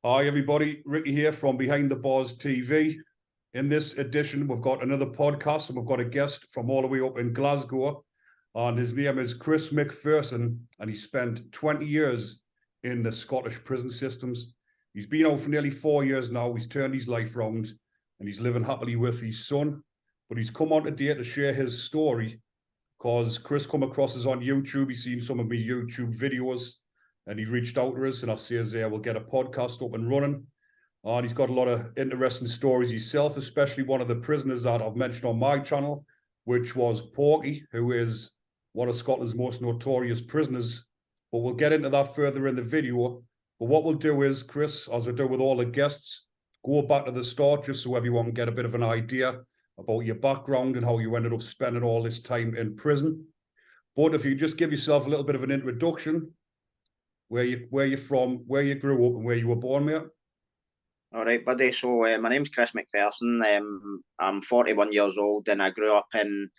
Hi everybody, Ricky here from Behind the Bars TV. In this edition, we've got another podcast and we've got a guest from all the way up in Glasgow. And his name is Kris MacPherson, and he spent 20 years in the Scottish prison systems. He's been out for nearly 4 years now. He's turned his life round and he's living happily with his son. But he's come on today to share his story because Kris come across us on YouTube. He's seen some of my YouTube videos and he reached out to us and I says, we'll get a podcast up and running. And he's got a lot of interesting stories himself, especially one of the prisoners that I've mentioned on my channel, which was Porky, who is one of Scotland's most notorious prisoners. But we'll get into that further in the video. But what we'll do is, Kris, as I do with all the guests, go back to the start just so everyone can get a bit of an idea about your background and how you ended up spending all this time in prison. But if you just give yourself a little bit of an introduction, where you're from, where you grew up and where you were born, mate. All right, buddy. So my name's Kris MacPherson. I'm 41 years old, and I grew up in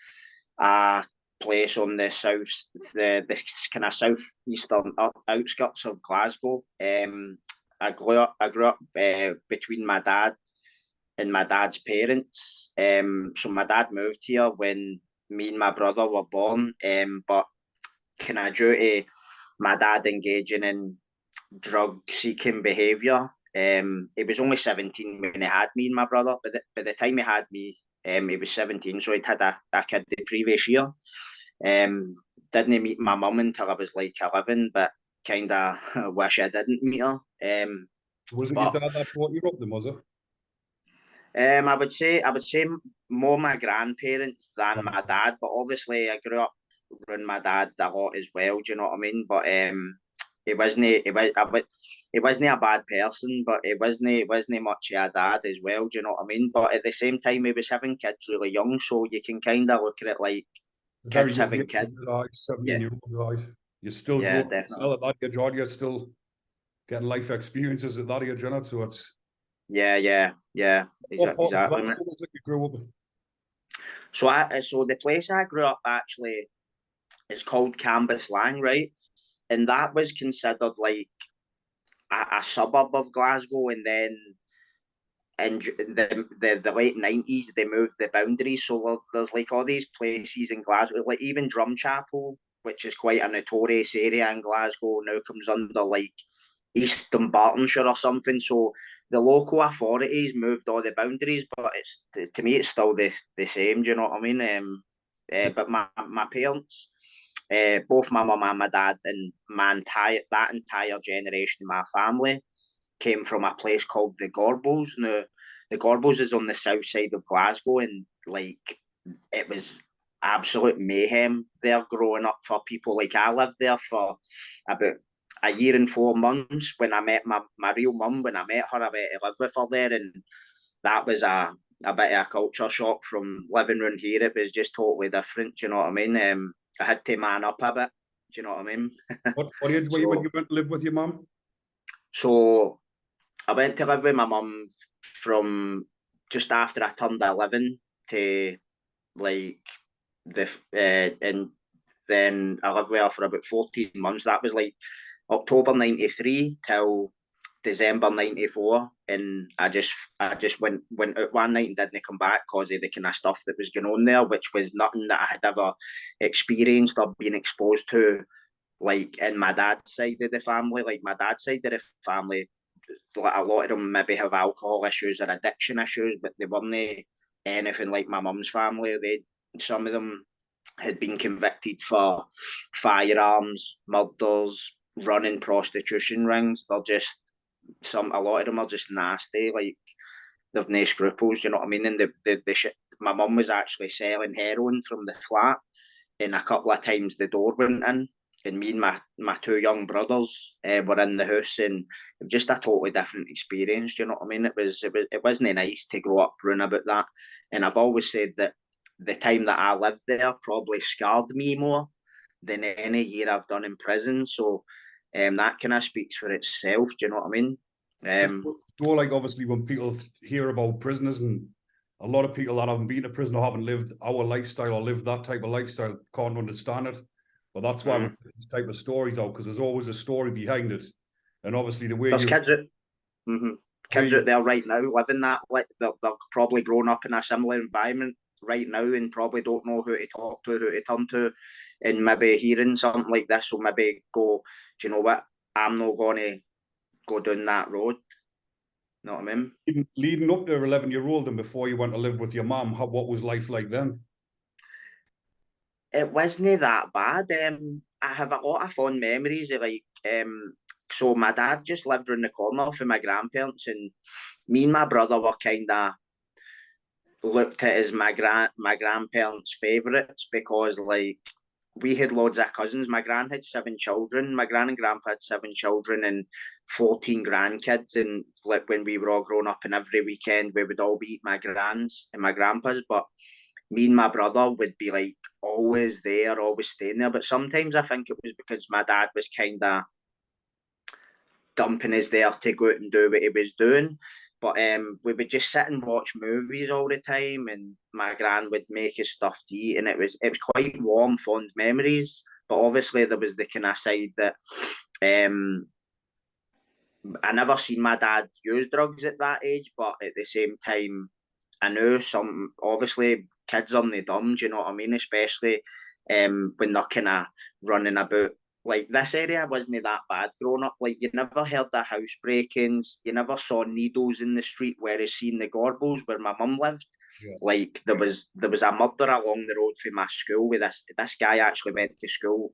a place on the south, this kind of southeastern outskirts of Glasgow. I grew up between my dad and my dad's parents. So my dad moved here when me and my brother were born. But kind of due to my dad engaging in drug-seeking behaviour. He was only 17 when he had me and my brother, but by the time he had me, he was 17, so he'd had a kid the previous year. Didn't meet my mum until I was like 11, but kind of wish I didn't meet her. Was it your dad that brought you up then, was it? I would say more my grandparents than my dad, but obviously I grew up around my dad a lot as well. Do you know what I mean? But he wasn't a bad person, but he wasn't much of a dad as well. Do you know what I mean? But at the same time, he was having kids really young, so you can kind of look at it like kids having kids. 17-year-old guys. You're still growing still at that age, you're still getting life experiences at that age, you know, so it's yeah. Exactly. You grew up in? So the place I grew up actually is called Cambuslang, right? And that was considered like a suburb of Glasgow, and then in the late 90s they moved the boundaries. So there's like all these places in Glasgow, like even Drumchapel, which is quite a notorious area in Glasgow, now comes under like East Dunbartonshire or something. So the local authorities moved all the boundaries, but it's to me it's still the same. Do you know what I mean? But my parents, both my mum and my dad, and that entire generation of my family came from a place called the Gorbals. Now, the Gorbals is on the south side of Glasgow, and like it was absolute mayhem there growing up for people. Like I lived there for about a year and 4 months when I met my real mum. When I met her, I went to live with her there, and that was a bit of a culture shock from living around here. It was just totally different. Do you know what I mean? I had to man up a bit. Do you know what I mean? What age were you when you went to live with your mum? So I went to live with my mum from just after I turned 11 to like and then I lived with her for about 14 months. That was like October 93 till December 94, and I just went out one night and didn't come back because of the kind of stuff that was going on there, which was nothing that I had ever experienced or been exposed to, like in my dad's side of the family. Like my dad's side of the family, a lot of them maybe have alcohol issues or addiction issues, but they weren't anything like my mum's family. Some of them had been convicted for firearms, murders, running prostitution rings. They're just a lot of them are just nasty. Like they've no scruples. You know what I mean? And the shit. My mum was actually selling heroin from the flat, and a couple of times the door went in, and me and my two young brothers were in the house, and it was just a totally different experience. You know what I mean? It wasn't nice to grow up around about that, and I've always said that the time that I lived there probably scarred me more than any year I've done in prison. So that kind of speaks for itself. Do you know what I mean? So like obviously when people hear about prisoners, and a lot of people that haven't been to prison or haven't lived our lifestyle or lived that type of lifestyle can't understand it. But that's why we put these type of stories out, because there's always a story behind it. And obviously the way Kids out there right now living that, they're probably grown up in a similar environment right now and probably don't know who to talk to, who to turn to, and maybe hearing something like this will maybe go, do you know what, I'm not going to go down that road. You know what I mean? Leading up to 11-year-old and before you went to live with your mum, what was life like then? It wasn't that bad. I have a lot of fond memories of so my dad just lived around the corner from my grandparents, and me and my brother were kind of looked at as my grandparents' favourites because we had loads of cousins. My gran had 7 children. My gran and grandpa had 7 children and 14 grandkids. And when we were all grown up, and every weekend we would all be at my gran's and my grandpa's. But me and my brother would be always there, always staying there. But sometimes I think it was because my dad was kind of dumping us there to go out and do what he was doing. But we would just sit and watch movies all the time, and my gran would make us stuff to eat, and it was quite warm, fond memories. But obviously there was the kind of side that I never seen my dad use drugs at that age, but at the same time, I knew some obviously kids are the dumb, do you know what I mean? Especially when they're kind of running about. This area wasn't that bad growing up. You never heard the house break-ins, you never saw needles in the street, whereas seeing the Gorbals where my mum lived, there was a murder along the road from my school with this guy actually went to school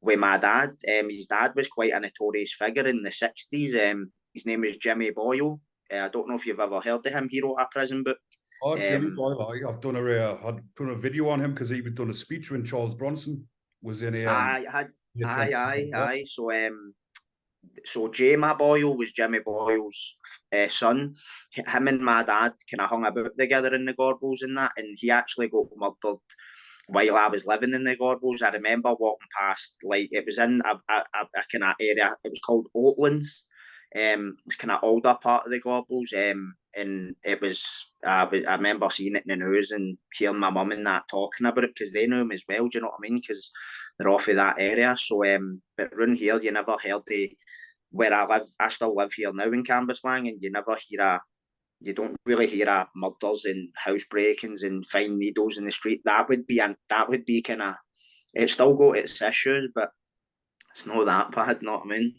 with my dad. His dad was quite a notorious figure in the 60s. His name is Jimmy Boyle. I don't know if you've ever heard of him. He wrote a prison book. Oh, Jimmy Boyle, I've done a video on him because he was done a speech when Charles Bronson was in a Aye. So Jamie Boyle was Jimmy Boyle's son. Him and my dad kind of hung about together in the Gorbals and that, and he actually got murdered while I was living in the Gorbals. I remember walking past, it was in a kind of area, it was called Oatlands. It's kind of older part of the Gorbals, and it was, I remember seeing it in the news and hearing my mum and that talking about it because they knew him as well, do you know what I mean? Because they're off of that area. So, but around here, you never heard where I live. I still live here now in Cambuslang, and you don't really hear murders and house breakings and find needles in the street. That would be kind of, it's still got its issues, but it's not that bad, you know what I mean?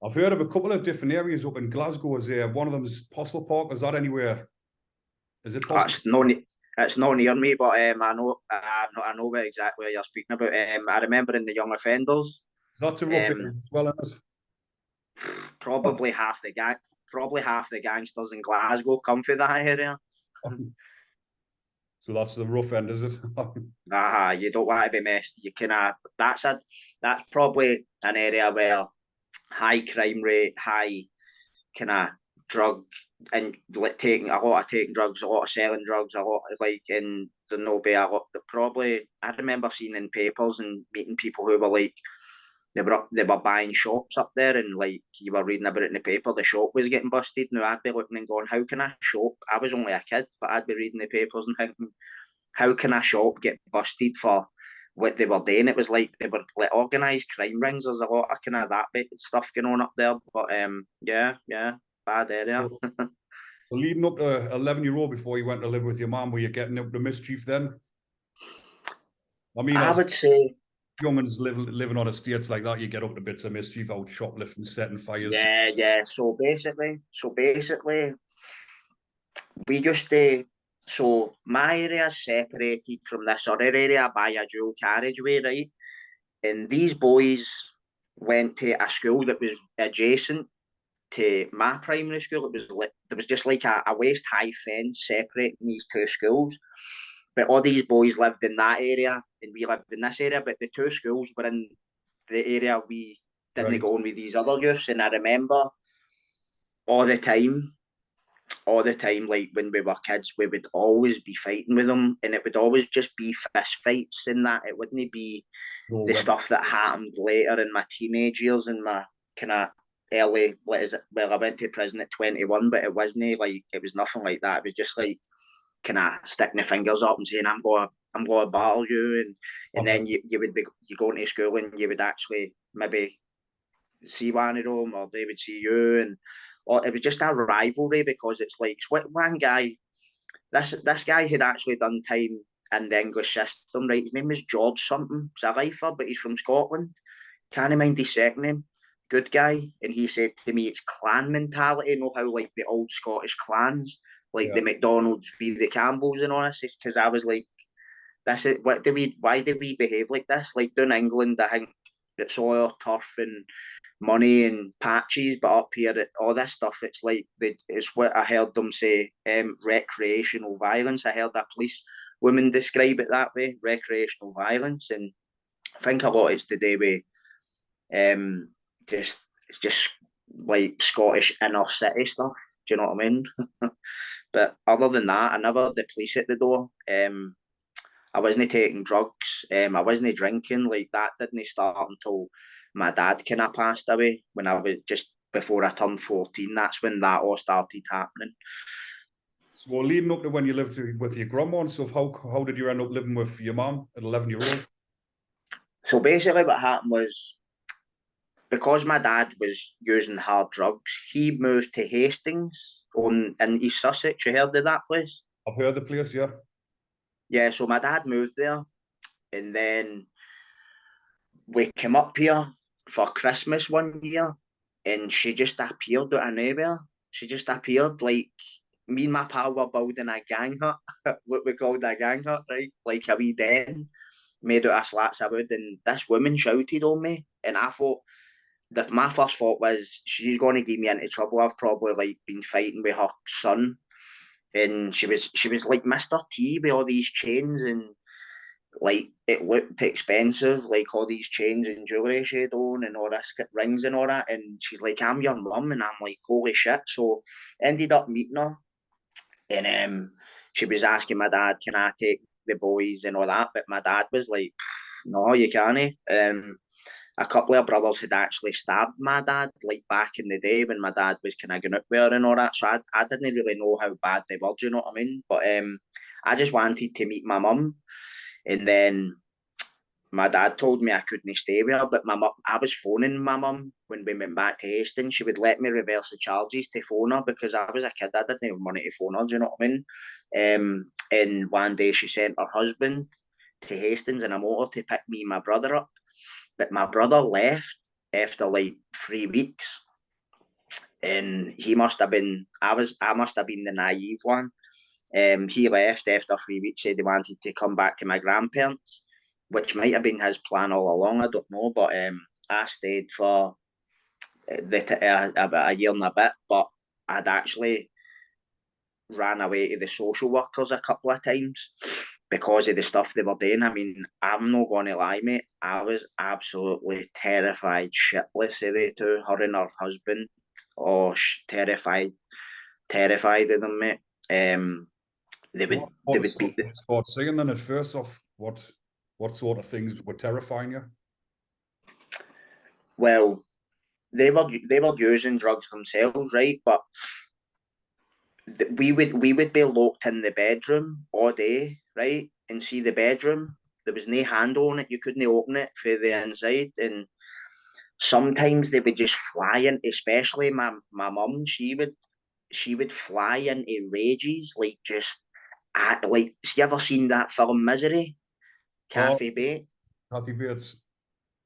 I've heard of a couple of different areas up in Glasgow. Is there one of them is Postle Park? Is that anywhere? Is it possible? It's not near me, but I know where exactly where you're speaking about. I remember in the young offenders. That's a rough area as well, isn't it? Probably half the gangsters in Glasgow come from that area. So that's the rough end, is it? You don't want to be messed. That's probably an area where high crime rate, high kind of drug and taking drugs, a lot of selling drugs, a lot of in the no be a lot. Probably I remember seeing in papers and meeting people who were they were buying shops up there, and you were reading about it in the paper, the shop was getting busted. Now I'd be looking and going, how can a shop? I was only a kid, but I'd be reading the papers and thinking, how can a shop get busted for what they were doing? It was they were organised crime rings. There's a lot of kind of that bit stuff going on up there. But yeah, bad area. So leading up to 11-year-old before you went to live with your mum, were you getting up to mischief then? I mean, I would say young'uns living on estates like that, you get up to bits of mischief, out shoplifting, setting fires. Yeah. So basically, we used to. So my area is separated from this other area by a dual carriageway, right? And these boys went to a school that was adjacent to my primary school. There was just a waist high fence separating these 2 schools. But all these boys lived in that area, and we lived in this area. But the 2 schools were in the area we didn't go in with these other youths. And I remember all the time, when we were kids, we would always be fighting with them, and it would always just be fist fights in that. It wouldn't be the stuff that happened later in my teenage years and my kind of early, I went to prison at 21, but it wasn't it was nothing like that. It was just kind of sticking the fingers up and saying, I'm going to battle you, and then you would be going to school and you would actually maybe see one of them, or they would see you, and or it was just a rivalry, because it's like one guy, this guy had actually done time in the English system, right? His name was George something. He's a lifer, but he's from Scotland. Can't mind his second name. Good guy. And he said to me, it's clan mentality. You know how like the old Scottish clans, like Yeah. the McDonald's v the Campbells and all this. Because I was like, this is why do we behave like this? Like down England, I think it's all turf and money and patches, but up here, all this stuff, it's like it's what I heard them say, recreational violence. I heard a police woman describe it that way, recreational violence, and I think a lot it's to do with um, just it's just like Scottish inner city stuff. Do you know what I mean? But other than that, I never had the police at the door. I wasn't taking drugs. I wasn't drinking. Like that didn't start until my dad kind of passed away when I was just before I turned 14. That's when that all started happening. So leading up to when you lived with your grandma and stuff, how did you end up living with your mum at 11-year-old? So basically, what happened was because my dad was using hard drugs, he moved to Hastings in East Sussex. You heard of that place? I've heard the place, yeah. Yeah. So my dad moved there, and then we came up here for Christmas one year, and she just appeared out of nowhere. She just appeared like me and my pal were building a gang hut, what we called a gang hut, right? Like a wee den made out of slats of wood, and this woman shouted on me, and I thought that my first thought was she's going to get me into trouble. I've probably like been fighting with her son, and she was like Mr. T with all these chains, and like it looked expensive, like all these chains and jewelry she had on and all this rings and all that. And she's like, I'm your mum, and I'm like, holy shit. So ended up meeting her, and she was asking my dad, can I take the boys and all that? But my dad was like, no, you can't. A couple of brothers had actually stabbed my dad, like back in the day when my dad was kind of going out there and all that. So I didn't really know how bad they were, do you know what I mean? But I just wanted to meet my mum. And then my dad told me I couldn't stay with her, but I was phoning my mum when we went back to Hastings. She would let me reverse the charges to phone her because I was a kid. I didn't have money to phone her, do you know what I mean? And one day she sent her husband to Hastings in a motor to pick me and my brother up. But my brother left after like 3 weeks. And he must have been, I must have been the naive one. He left after 3 weeks, said he wanted to come back to my grandparents, which might have been his plan all along. I don't know, but I stayed for about a year and a bit. But I'd actually ran away to the social workers a couple of times because of the stuff they were doing. I mean, I'm not going to lie, mate. I was absolutely terrified, shitless of the two, her and her husband. Oh, terrified of them, mate. They So would what they sort would beat. of start saying then at first off? What sort of things were terrifying you? Well, they were using drugs themselves, right? But we would be locked in the bedroom all day, right? And see the bedroom. There was no handle on it. You couldn't open it for the inside. And sometimes they would just fly in, especially my mum. She would fly into rages, like just like. You ever seen that film Misery? Oh, Kathy Bates. Kathy Bates.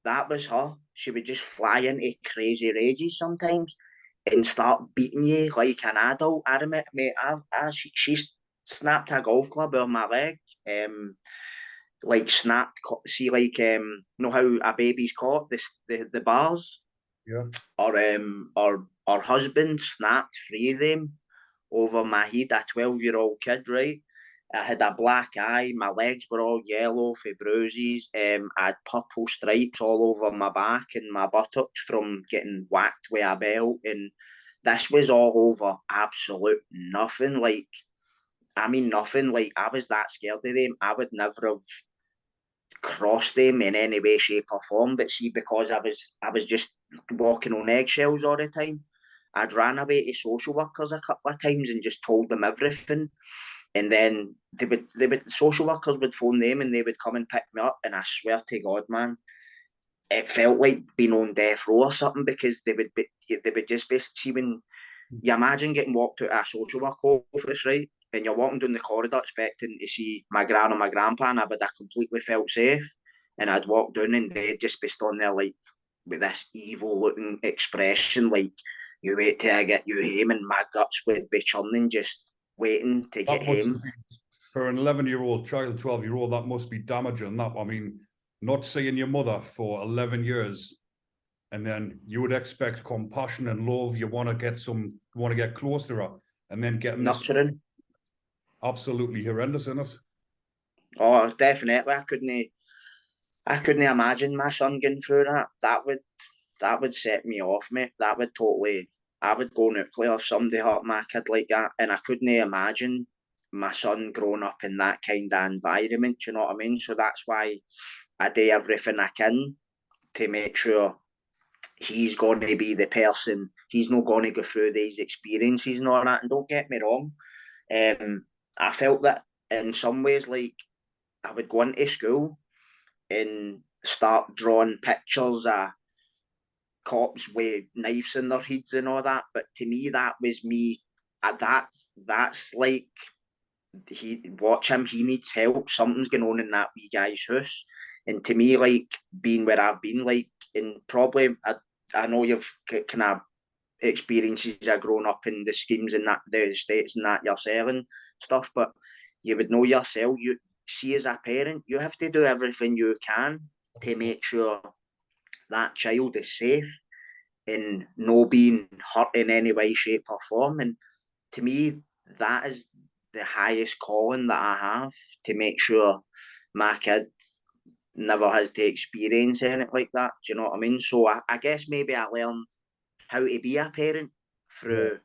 That was her. She would just fly into crazy rages sometimes and start beating you like an adult. I admit, mate, she snapped a golf club on my leg. Like snapped, see, like know how a baby's caught the bars, Yeah. or husband snapped three of them over my head. A 12-year-old kid, right? I had a black eye. My legs were all yellow for bruises. I had purple stripes all over my back and my buttocks from getting whacked with a belt. And this was all over absolute nothing. Like, I mean, nothing. Like, I was that scared of them. I would never have crossed them in any way, shape, or form. But see, because I was just walking on eggshells all the time, I'd ran away to social workers a couple of times and just told them everything. And then social workers would phone them and they would come and pick me up. And I swear to God, man, it felt like being on death row or something because they would just basically see You imagine getting walked out of a social work office, right? And you're walking down the corridor expecting to see my gran or my grandpa, and I would have completely felt safe. And I'd walk down and they'd just be standing there like with this evil looking expression, like, you wait till I get you home, and my guts would be churning, just waiting to get That must home. have been, for an 11-year-old child, 12-year-old, that must be damaging. That, I mean, not seeing your mother for 11 years, and then you would expect compassion and love. You want to get close to her, and then getting this Nurturing. absolutely horrendous in it. Oh, definitely. I couldn't imagine my son going through that. That would set me off, mate. That would totally. I would go nuclear if somebody hurt my kid like that, and I couldn't imagine my son growing up in that kind of environment. You know what I mean? So that's why I do everything I can to make sure he's going to be the person. He's not going to go through these experiences and all that. And don't get me wrong, I felt that in some ways, like I would go into school and start drawing pictures of cops with knives in their heads and all that. But to me, that was me. That's like he watch him. He needs help. Something's going on in that wee guy's house. And to me, like being where I've been, like and probably I know you've kind of experiences of growing up in the schemes in that the states and that you're selling stuff, but you would know yourself. You see, as a parent, you have to do everything you can to make sure that child is safe and no being hurt in any way, shape, or form. And to me, that is the highest calling that I have to make sure my kid never has to experience anything like that. Do you know what I mean? So I guess maybe I learned how to be a parent Yeah. through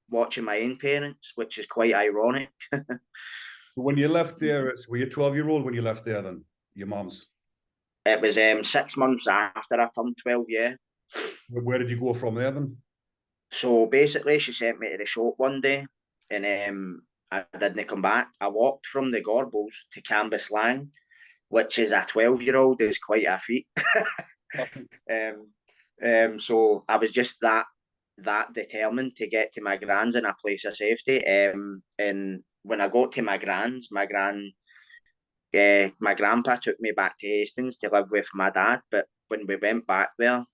watching my own parents, which is quite ironic. When you left there, were you 12-year-old when you left there then? Your mom's? It was 6 months after I turned 12, yeah. Where did you go from there then? So basically, she sent me to the shop one day, and I didn't come back. I walked from the Gorbals to Cambuslang, which is a 12-year-old is quite a feat. So I was just that determined to get to my grand's in a place of safety. And when I got to my grand's, my grandpa took me back to Hastings to live with my dad. But when we went back there,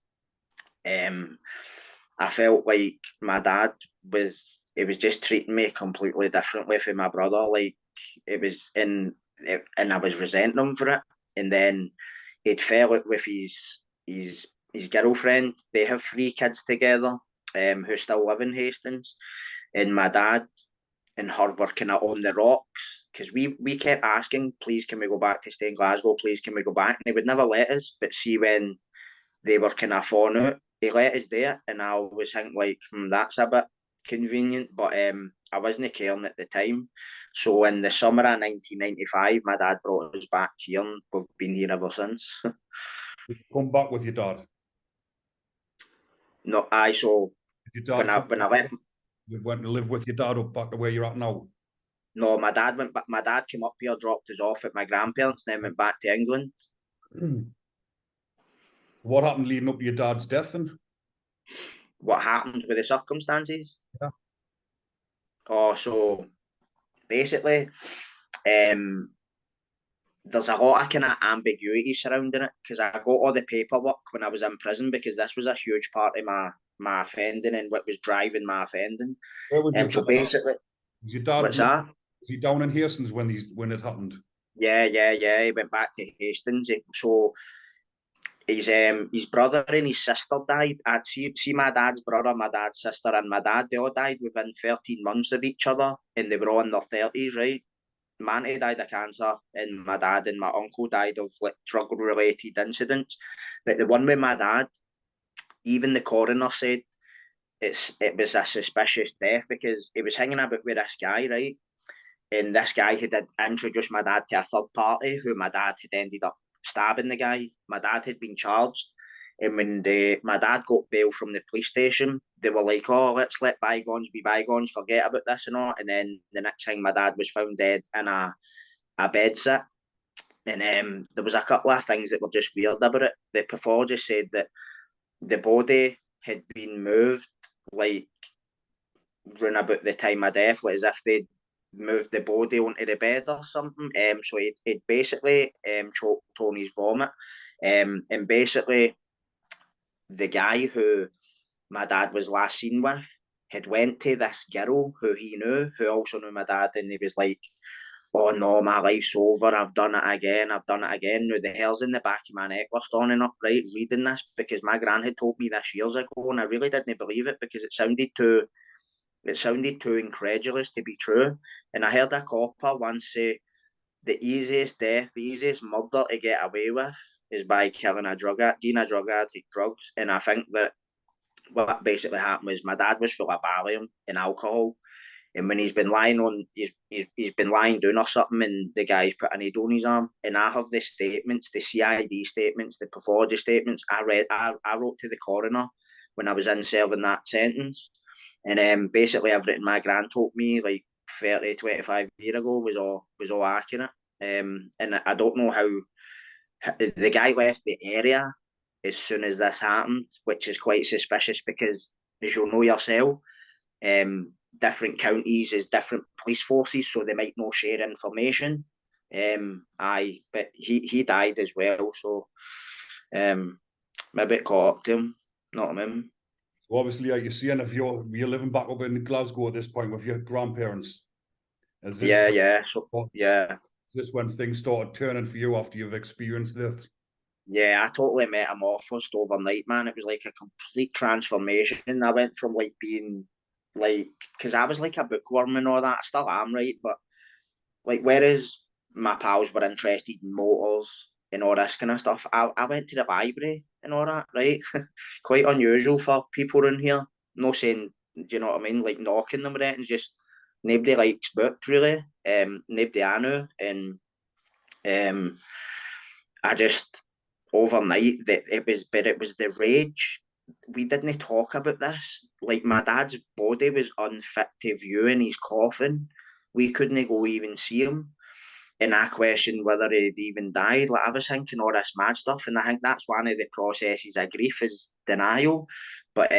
I felt like my dad he was just treating me completely differently from my brother. Like it was and I was resenting him for it. And then he'd fell out with his girlfriend. They have 3 kids together, who still live in Hastings. And my dad and her were kind of on the rocks because we kept asking, please, can we go back to stay in Glasgow? Please, can we go back? And they would never let us. But see, when they were kind of falling out, they let us do it. And I always think, like, that's a bit convenient. But I wasn't caring at the time. So in the summer of 1995, my dad brought us back here, and we've been here ever since. Come back with your dad. No, I so Did your dad when I left. You went to live with your dad up back to where you're at now? No, my dad went back. My dad came up here, dropped us off at my grandparents, and then went back to England. What happened leading up to your dad's death then? What happened with the circumstances? Yeah. Oh, so basically, there's a lot of kind of ambiguity surrounding it because I got all the paperwork when I was in prison because this was a huge part of my offending and what was driving my offending. Where was your So dad? basically, Was your dad what's that? Was he down in Hastings when it happened? Yeah. He went back to Hastings. So his brother and his sister died. I see my dad's brother, my dad's sister, and my dad. They all died within 13 months of each other, and they were all in their 30s, right? My auntie died of cancer, and my dad and my uncle died of like drug-related incidents. But the one with my dad, even the coroner said it was a suspicious death because he was hanging about with this guy, right? And this guy had introduced my dad to a third party who my dad had ended up stabbing the guy. My dad had been charged. And when my dad got bail from the police station, they were like, oh, let's let bygones be bygones, forget about this and all. And then the next thing, my dad was found dead in a bed sit. And there was a couple of things that were just weird about it. The pathologist said that the body had been moved like round about the time of death, like as if they'd moved the body onto the bed or something. So he'd basically choked Tony's vomit. And basically the guy who my dad was last seen with had went to this girl who he knew, who also knew my dad, and he was like, oh no, my life's over, I've done it again. Now the hair's in the back of my neck were standing up, right, reading this, because my gran had told me this years ago, and I really didn't believe it because it sounded too incredulous to be true. And I heard a copper once say the easiest death, the easiest murder to get away with is by killing being a drug addict, drugs. And I think that what basically happened was my dad was full of Valium and alcohol. And when he's been lying he's been lying down or something, and the guy's put a needle on his arm. And I have the statements, the CID statements, the pathology statements. I wrote to the coroner when I was in serving that sentence. And basically everything my gran told me like 30, 25 years ago was all accurate. And I don't know how the guy left the area as soon as this happened, which is quite suspicious because, as you'll know yourself, different counties is different police forces, so they might not share information. But he died as well, so I'm a bit caught up to him, not him. So obviously, like you're saying, if you're living back up in Glasgow at this point with your grandparents, is this is this when things started turning for you after you've experienced this? Yeah, I totally metamorphosed overnight, man. It was like a complete transformation. I went from like being like, because I was like a bookworm and all that. I still am, right? But like, whereas my pals were interested in motors and all this kind of stuff, I went to the library and all that, right? Quite unusual for people in here. No saying, do you know what I mean? Like knocking them or anything. Just nobody likes books really. Nobody I know, and I just overnight that it was the rage. We didn't talk about this. Like my dad's body was unfit to view in his coffin. We couldn't go even see him. And I questioned whether he'd even died. Like I was thinking all this mad stuff, and I think that's one of the processes of grief is denial. But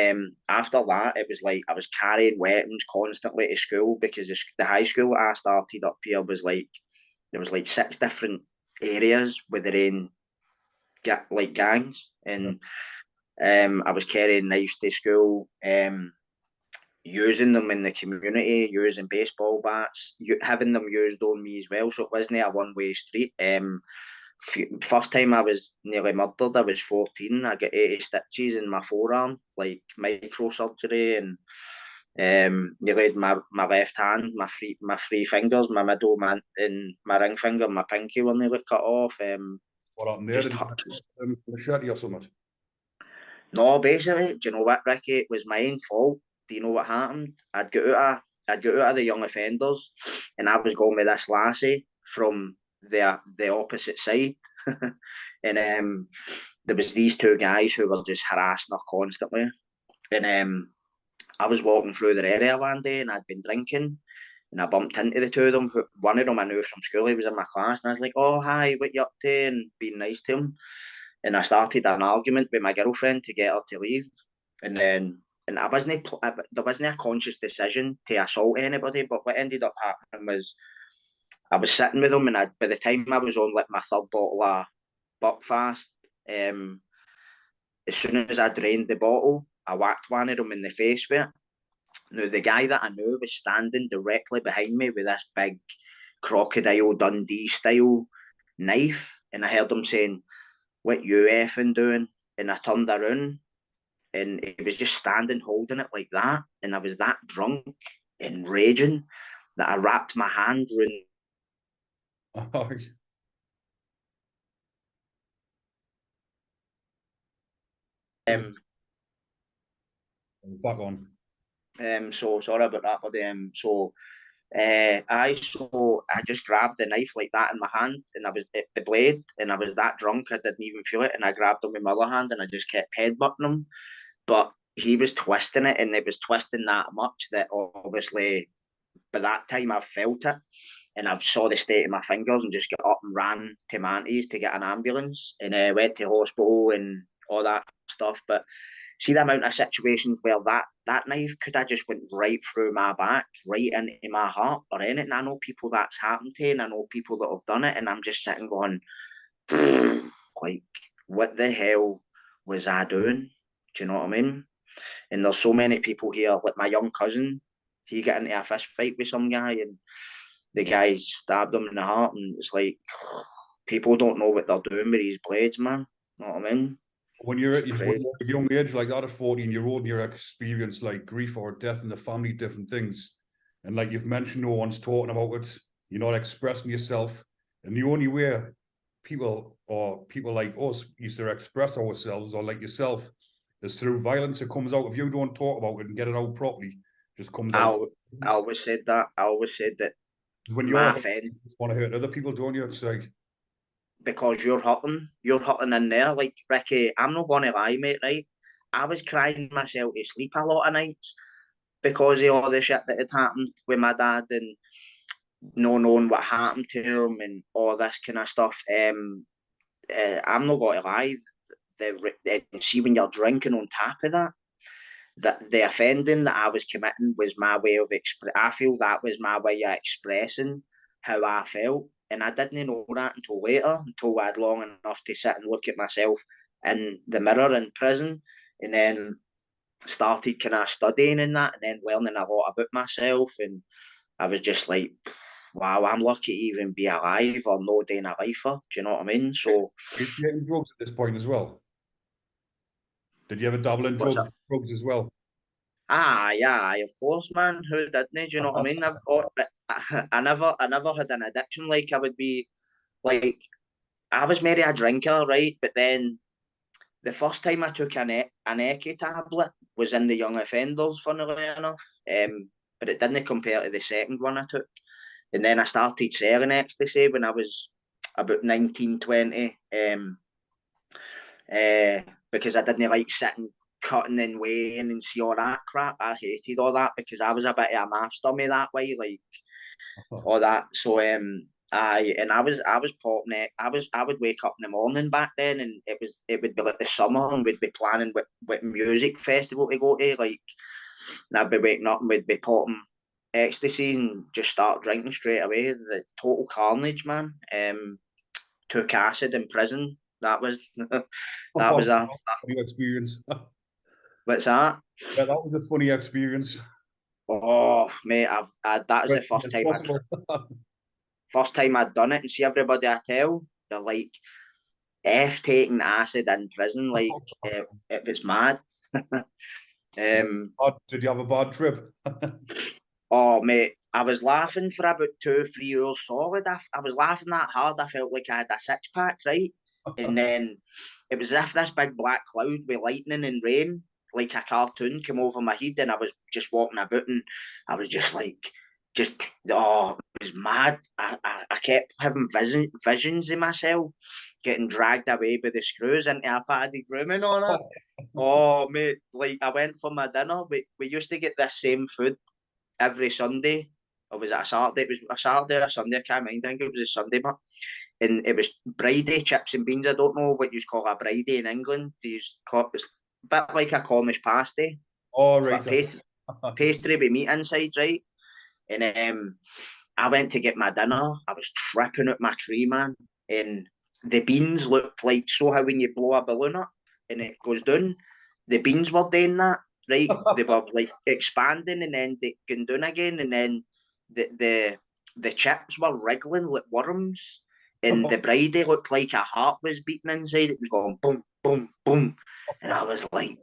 after that, it was like I was carrying weapons constantly to school because the high school I started up here was like there was like 6 different areas with their own like gangs, and I was carrying knives to school, using them in the community, using baseball bats, having them used on me as well. So it wasn't a one-way street. First time I was nearly murdered, I was 14. I got 80 stitches in my forearm, like microsurgery, and nearly had my left hand, my three fingers, my middle, and my ring finger, my pinky were nearly cut off. What happened there? Just Did you machete or something? No, basically, do you know what, Ricky? It was my own fault. Do you know what happened? I'd got out of the young offenders, and I was going with this lassie from the opposite side, and there was these 2 guys who were just harassing her constantly, and I was walking through their area one day, and I'd been drinking, and I bumped into the 2 of them. One of them I knew from school. He was in my class, and I was like, "Oh, hi, what you up to?" and being nice to him. And I started an argument with my girlfriend to get her to leave. And there wasn't a conscious decision to assault anybody. But what ended up happening was I was sitting with them, and by the time I was on like my 3rd bottle of Buckfast, as soon as I drained the bottle, I whacked one of them in the face with it. Now the guy that I knew was standing directly behind me with this big crocodile Dundee style knife, and I heard him saying, "What you effing doing?" And I turned around, and he was just standing holding it like that. And I was that drunk and raging that I wrapped my hand around. Back on. So sorry about that, but I just grabbed the knife like that in my hand, and I was at the blade, and I was that drunk I didn't even feel it, and I grabbed him with my other hand, and I just kept headbutting him. But he was twisting it, and it was twisting that much that obviously by that time I felt it, and I saw the state of my fingers, and just got up and ran to Mantis to get an ambulance, and went to hospital and all that stuff. But see the amount of situations where that knife could have just went right through my back, right into my heart or anything. I know people that's happened to, and I know people that have done it, and I'm just sitting going, like, what the hell was I doing? Do you know what I mean? And there's so many people here, like my young cousin, he got into a fist fight with some guy, and the guy stabbed him in the heart, and it's like, people don't know what they're doing with these blades, man. You know what I mean? When you're at Crazy. a young age like that, at 14-year-old, and you experience like grief or death in the family, different things, and like you've mentioned, no one's talking about it. You're not expressing yourself, and the only way people like us used to express ourselves, or like yourself, is through violence. It comes out. If you don't talk about it and get it out properly, it just comes out. I always said that. I always said that When you're my hurt, friend, you just want to hurt other people, don't you? It's like, because you're hurting in there. Like, Ricky, I'm not gonna lie, mate, right? I was crying myself to sleep a lot of nights because of all the shit that had happened with my dad, and no knowing what happened to him and all this kind of stuff. I'm not gonna lie, see, when you're drinking on top of that, the offending that I was committing was my way of I feel that was my way of expressing how I felt, and I didn't know that until later, until I had long enough to sit and look at myself in the mirror in prison, and then started kind of studying in that, and then learning a lot about myself, and I was just like, wow, I'm lucky to even be alive or no day in a lifer. Do you know what I mean? So, you're taking drugs at this point as well. Did you ever dabble in what's up? drugs as well? Yeah, of course, man. Who didn't? Do you know what I mean? I never had an addiction. Like, I would be like, I was maybe a drinker, right? But then the first time I took an Ecky tablet was in the young offenders, funnily enough. But it didn't compare to the second one I took. And then I started selling ecstasy when I was about 19, 20. Because I didn't like sitting cutting and weighing and see all that crap. I hated all that because I was a bit of a maths dummy that way, like all that. So I was popping it. I would wake up in the morning back then, and it would be like the summer, and we'd be planning what music festival to go to, like, and I'd be waking up and we'd be popping ecstasy and just start drinking straight away. The total carnage, man. Took acid in prison. That was that was a Funny experience. what's that? Yeah, that was a funny experience. Oh, mate, that was But the first it's time possible. I'd done it, and see everybody I tell, they're like, F taking acid in prison, like, it was mad. Did you have a bad trip? Oh, mate, I was laughing for about 2 or 3 hours solid. I was laughing that hard, I felt like I had a six pack, right? And then it was as if this big black cloud with lightning and rain, like a cartoon, came over my head, and I was just walking about, and I was just like, oh, it was mad. I kept having visions of myself getting dragged away by the screws into a padded room and all that. Oh, mate, like, I went for my dinner. We used to get this same food every Sunday. Or was it a Saturday? It was a Saturday or a Sunday, I can't mind. I think it was a Sunday, but and it was bridie, chips and beans. I don't know what you call a bridie in England. It's a bit like a Cornish pasty, All right. but pastry with meat inside, right? And I went to get my dinner. I was tripping at my tree, man. And the beans looked like, so how when you blow a balloon up and it goes down, the beans were doing that, right? They were like expanding and then they going down again, and then the chips were wriggling like worms, and the bridie looked like a heart was beating inside. It was going boom, boom, boom, and I was like,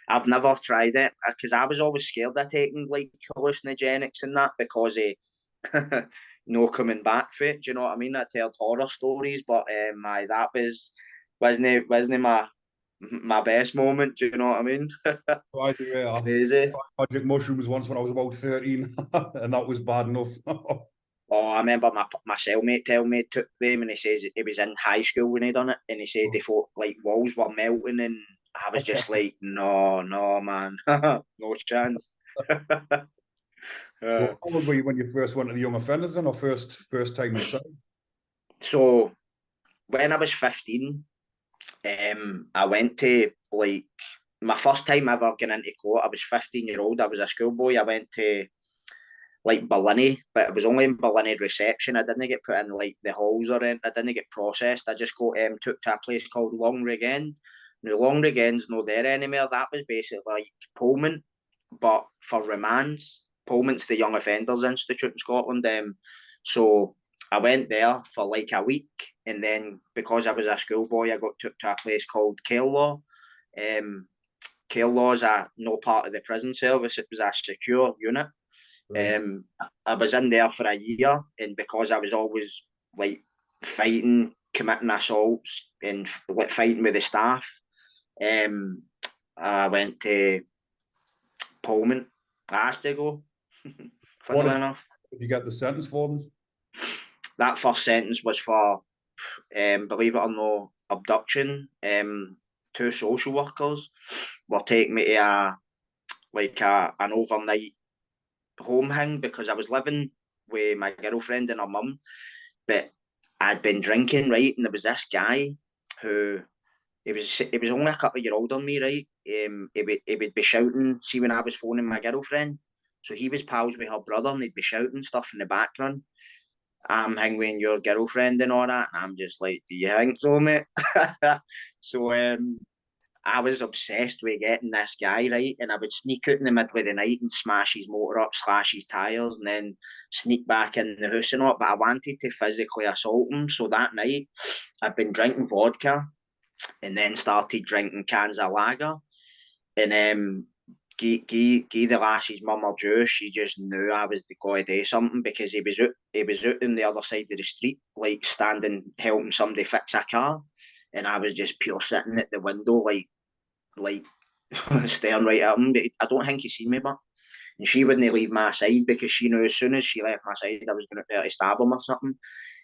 I've never tried it because I was always scared of taking like hallucinogenics and that because of no coming back for it. Do you know what I mean? I tell horror stories, but that wasn't my best moment. Do you know what I mean? Tried the Crazy. magic mushrooms once when I was about 13, and that was bad enough. Oh, I remember my cellmate telling me he took them, and he says he was in high school when he done it, and he said they thought like walls were melting, and I was just like, no, man, no chance. So Uh, how old were you when you first went to the young offenders, then, or first time inside? so when I was 15, I went to like my first time ever getting into court, I was 15-year-old. I was a schoolboy. I went to like Berlin, but it was only in Berlin reception. I didn't get put in like the halls or anything. I didn't get processed. I just got took to a place called Longrig End. Now Longrig End's not there anymore. That was basically like Pullman, but for remands. Pullman's the Young Offenders Institute in Scotland. So I went there for like a week, and then because I was a schoolboy, I got took to a place called Carelaw. Carelaw is no part of the prison service. It was a secure unit. Right. I was in there for a year, and because I was always like fighting, committing assaults, and like fighting with the staff, I went to Pullman. I asked to go. What Funnily enough, did you get the sentence for them? that first sentence was for, believe it or not, abduction. Two social workers were taking me to an overnight home thing because I was living with my girlfriend and her mum, but I'd been drinking, right? And there was this guy who he was only a couple of years older than me, right? He would be shouting, see when I was phoning my girlfriend. So he was pals with her brother and they'd be shouting stuff in the background. I'm hanging with your girlfriend and all that. And I'm just like, do you think so, mate? So I was obsessed with getting this guy, right? And I would sneak out in the middle of the night and smash his motor up, slash his tyres, and then sneak back in the house and all. But I wanted to physically assault him. So that night, I'd been drinking vodka and then started drinking cans of lager. And Guy the lassie's mum or Jew, she just knew I was going to do something because he was out on the other side of the street, like standing helping somebody fix a car. And I was just pure sitting at the window, like staring right at him. But I don't think he seen me, but and she wouldn't leave my side because she knew as soon as she left my side, I was going to stab him or something.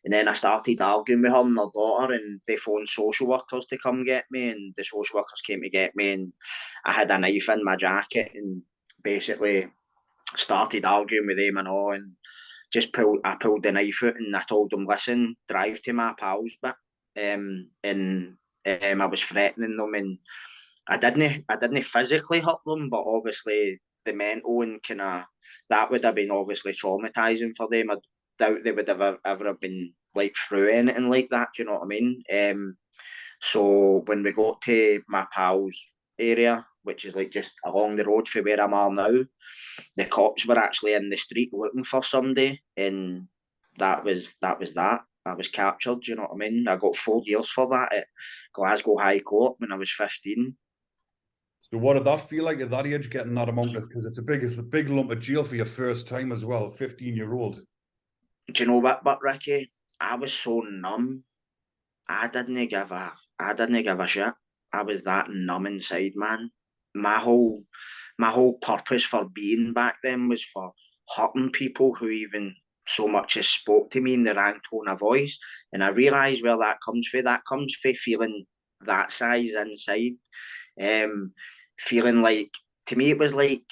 And then I started arguing with her and her daughter, and they phoned social workers to come get me, and the social workers came to get me, and I had a knife in my jacket, and basically started arguing with them and all, and I pulled the knife out, and I told them, listen, drive to my pals, but and I was threatening them, and I didn't physically hurt them, but obviously the mental and kind of that would have been obviously traumatizing for them. I doubt they would have ever been like through anything like that. Do you know what I mean? So when we got to my pal's area, which is like just along the road from where I'm at now, the cops were actually in the street looking for somebody, and that. I was captured. Do you know what I mean? I got 4 years for that at Glasgow High Court when I was 15. So what did that feel like at that age, getting that amount of, because it's a big lump of jail for your first time as well, 15-year-old. Do you know what, but Ricky? I was so numb. I didn't give a shit. I was that numb inside, man. My whole my whole purpose for being back then was for hurting people who even so much as spoke to me in the wrong tone of voice. And I realise where that comes from. That comes from feeling that size inside. Um, Feeling like, to me it was like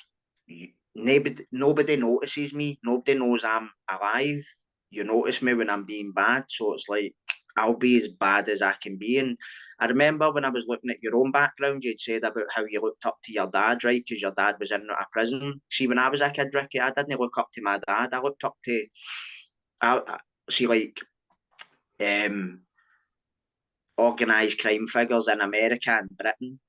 nobody notices me. Nobody knows I'm alive. You notice me when I'm being bad, so it's like I'll be as bad as I can be. And I remember when I was looking at your own background, you'd said about how you looked up to your dad, right? Because your dad was in and out of prison. See, when I was a kid, Ricky, I didn't look up to my dad. I looked up to, see, like, um, organised crime figures in America and Britain.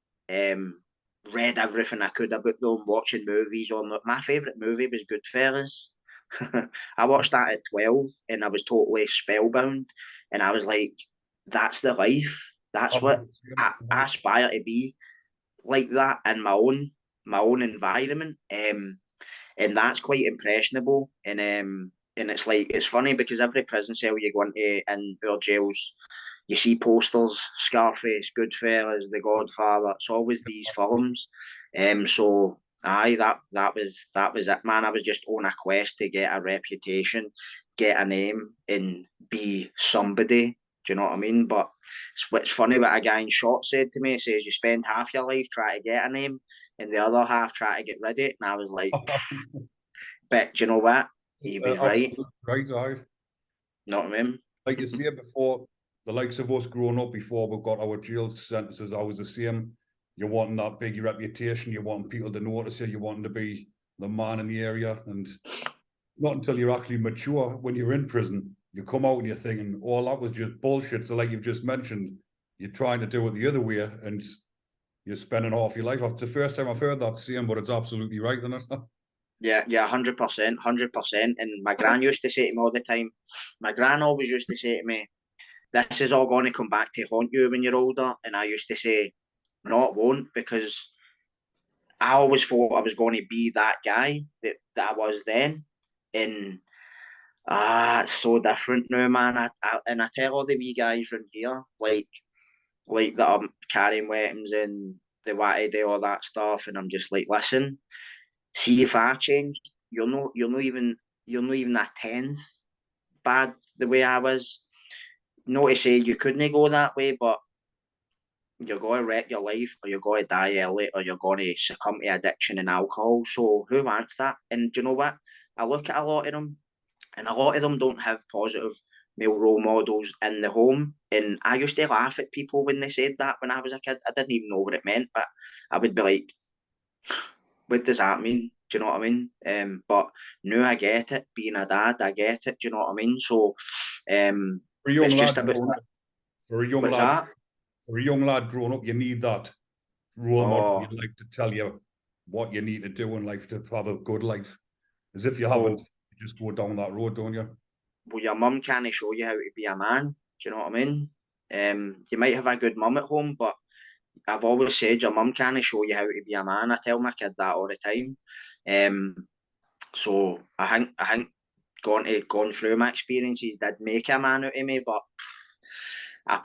Read everything I could about them, watching movies on them. My favourite movie was Goodfellas. I watched that at 12 and I was totally spellbound. And I was like, that's the life. That's what I aspire to be like that in my own environment. And that's quite impressionable. And it's like it's funny because every prison cell you go into in our jails, you see posters, Scarface, Goodfellas, The Godfather. It's always these films. So aye, that was it, man. I was just on a quest to get a reputation, get a name, and be somebody. Do you know what I mean? But it's funny what a guy in short said to me. It says you spend half your life trying to get a name, and the other half trying to get rid of it. And I was like, but do you know what? He was right. Right, aye. You know what I mean? Like you said before, the likes of us growing up before we got our jail sentences, I was the same. you're wanting that big reputation, you're wanting people to notice you, you're wanting to be the man in the area. And not until you're actually mature, when you're in prison, you come out and you're thinking, oh, that was just bullshit. So like you've just mentioned, you're trying to do it the other way and you're spending half your life. It's the first time I've heard that saying, but it's absolutely right, isn't it? Yeah, 100%, 100%. And my gran used to say to me all the time, my gran always used to say to me, this is all going to come back to haunt you when you're older. And I used to say, no, it won't, because I always thought I was going to be that guy that I was then. And it's so different now, man. And I tell all the wee guys around here, like that I'm carrying weapons and they want to do all that stuff, and I'm just like, listen, see if I changed, you're not even a tenth bad the way I was. Not to say you couldn't go that way, but you're going to wreck your life, or you're going to die early, or you're going to succumb to addiction and alcohol. So who wants that? And do you know what? I look at a lot of them, and a lot of them don't have positive male role models in the home. And I used to laugh at people when they said that when I was a kid. I didn't even know what it meant, but I would be like, what does that mean? Do you know what I mean? But now I get it. Being a dad, I get it. Do you know what I mean? So, For a young it's just lad about growing up, for a young what's lad, that? for a young lad growing up, you need that role model in Oh, your life to tell you what you need to do in life to have a good life. As if you haven't, well, you just go down that road, don't you? your mum can't show you how to be a man. Do you know what I mean? You might have a good mum at home, but I've always said your mum can't show you how to be a man. I tell my kid that all the time. Um, so I think going through my experiences did make a man out of me, but I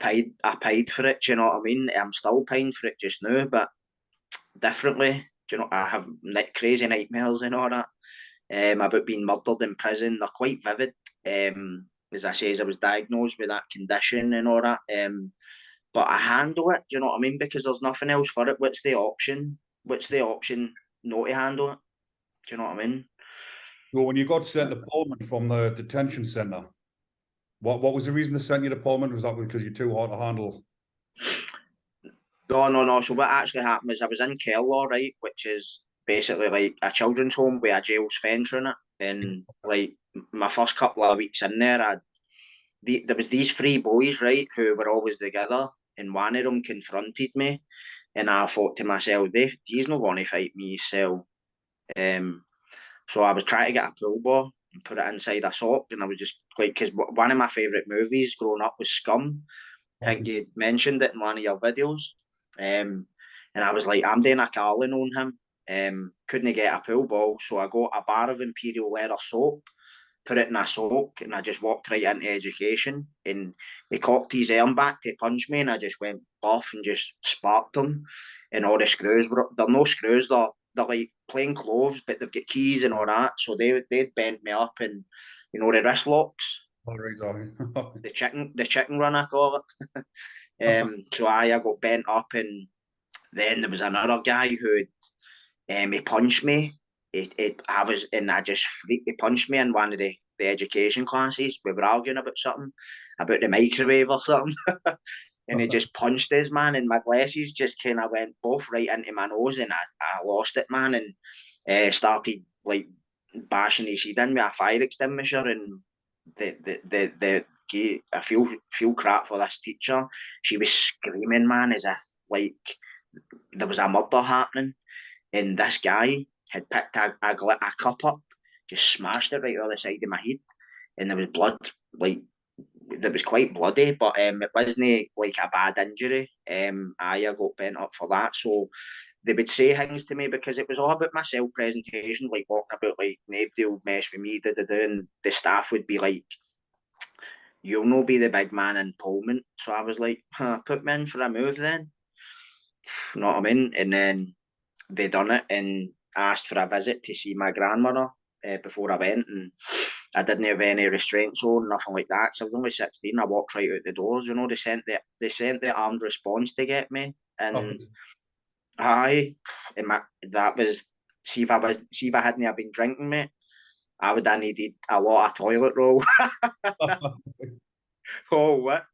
paid for it. Do you know what I mean? I'm still paying for it just now, but differently. Do you know? I have crazy nightmares and all that. About being murdered in prison. They're quite vivid. As I say, as I was diagnosed with that condition and all that. But I handle it. Do you know what I mean? Because there's nothing else for it. What's the option? What's the option not to handle it? Do you know what I mean? So when you got sent to Parliament from the detention centre, what was the reason they sent you to Parliament? Was that because you're too hard to handle? No, no, no. So what actually happened was I was in Kerlaw, right, which is basically like a children's home with a jail's fence on it. And like my first couple of weeks in there, there was these three boys, right, who were always together, and one of them confronted me, and I thought to myself, he's not going to fight me, so so I was trying to get a pool ball and put it inside a sock, and I was just like, because one of my favourite movies growing up was Scum. I think you mentioned it in one of your videos. And I was like, I'm doing a Carlin on him. Couldn't get a pool ball, so I got a bar of Imperial leather soap, put it in a sock, and I just walked right into education. And he cocked his arm back to punch me, and I just went off and just sparked him. And all the screws they're no screws, they're like plain clothes, but they've got keys and all that. So they'd bent me up, and the wrist locks, All right, sorry. the chicken run, I call it. So I got bent up, and then there was another guy who he punched me. I just freaked. He punched me in one of the education classes. We were arguing about something, about the microwave or something, and he just punched his man, and my glasses just kind of went both right into my nose, and I lost it, man, and started like bashing his head in with a fire extinguisher, and I feel crap for this teacher. She was screaming, man, as if like there was a murder happening, and this guy had picked a cup up, just smashed it right on the side of my head, and there was blood, like that was quite bloody, but it wasn't like a bad injury. I got bent up for that, so they would say things to me because it was all about my self presentation, like walking about like nobody will mess with me, and the staff would be like, "You'll no be the big man in Pullman." So I was like, put me in for a move then. You know what I mean? And then they done it and asked for a visit to see my grandmother before I went, and I didn't have any restraints on, nothing like that. So I was only 16. I walked right out the doors. They sent the armed response to get me, and I and that was see if I hadn't have been drinking, mate, I would have needed a lot of toilet roll. Oh what?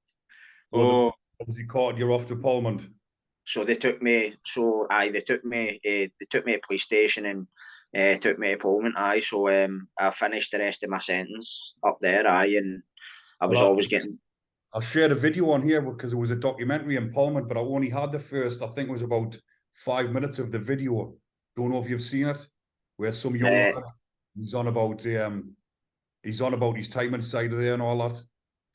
So Oh, obviously caught you off to Parliament. So they took me. So they took me. They took me to police station and took me to Parliament. So I finished the rest of my sentence up there. And I was Well, always getting. I shared a video on here because it was a documentary in Parliament, but I only had the first, I think it was about 5 minutes of the video. Don't know if you've seen it, where some young lad, he's on about his time inside of there and all that.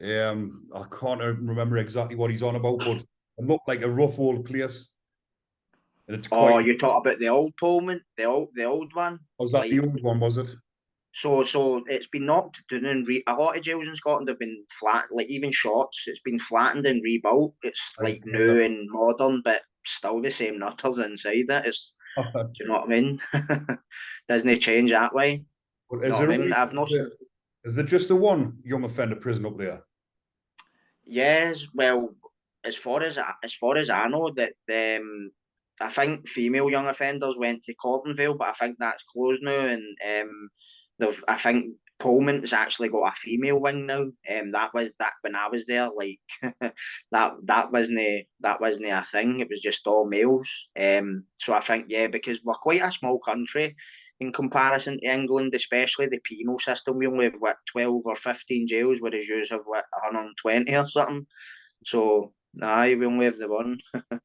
I can't remember exactly what he's on about, but it looked like a rough old place. And it's quite. Oh, you talk about the old Parliament, the old one, Was that the like. old one, was it? So it's been knocked down and a lot of jails in Scotland have been flat, like even Shorts, it's been flattened and rebuilt. It's Right. like new and modern, but still the same nutters inside it. It's, do you know what I mean? Doesn't change that way. But You is know there what I mean? only I've not. is there just the one young offender prison up there? Yes, well, as far as I know, that I think female young offenders went to Cordenvale, but I think that's closed now, and I think Pullman's actually got a female wing now. That was that when I was there, like that wasn't a thing. It was just all males. So I think, yeah, because we're quite a small country in comparison to England, especially the penal system. We only have 12 or 15 jails, whereas you have 120 or something. So aye, we only have the one. But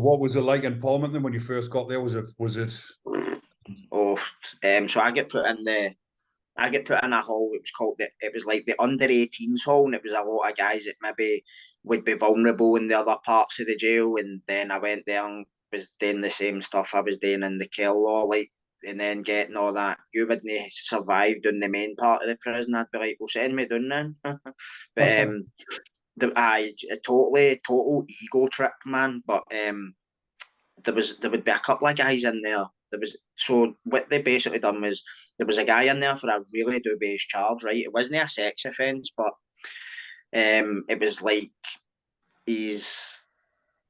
what was it like in Parliament then when you first got there? Was it Oh, so I get put in a hall. It was it was like the under 18s hall, and it was a lot of guys that maybe would be vulnerable in the other parts of the jail. And then I went there and was doing the same stuff I was doing in the Kell law, like, and then getting all that. You wouldn't survive doing the main part of the prison. I'd be like, well, send me down then. But a total ego trip, man. But there would be a couple of guys in there. So what they basically done was there was a guy in there for a really dubious charge, right? It wasn't a sex offence, but it was like his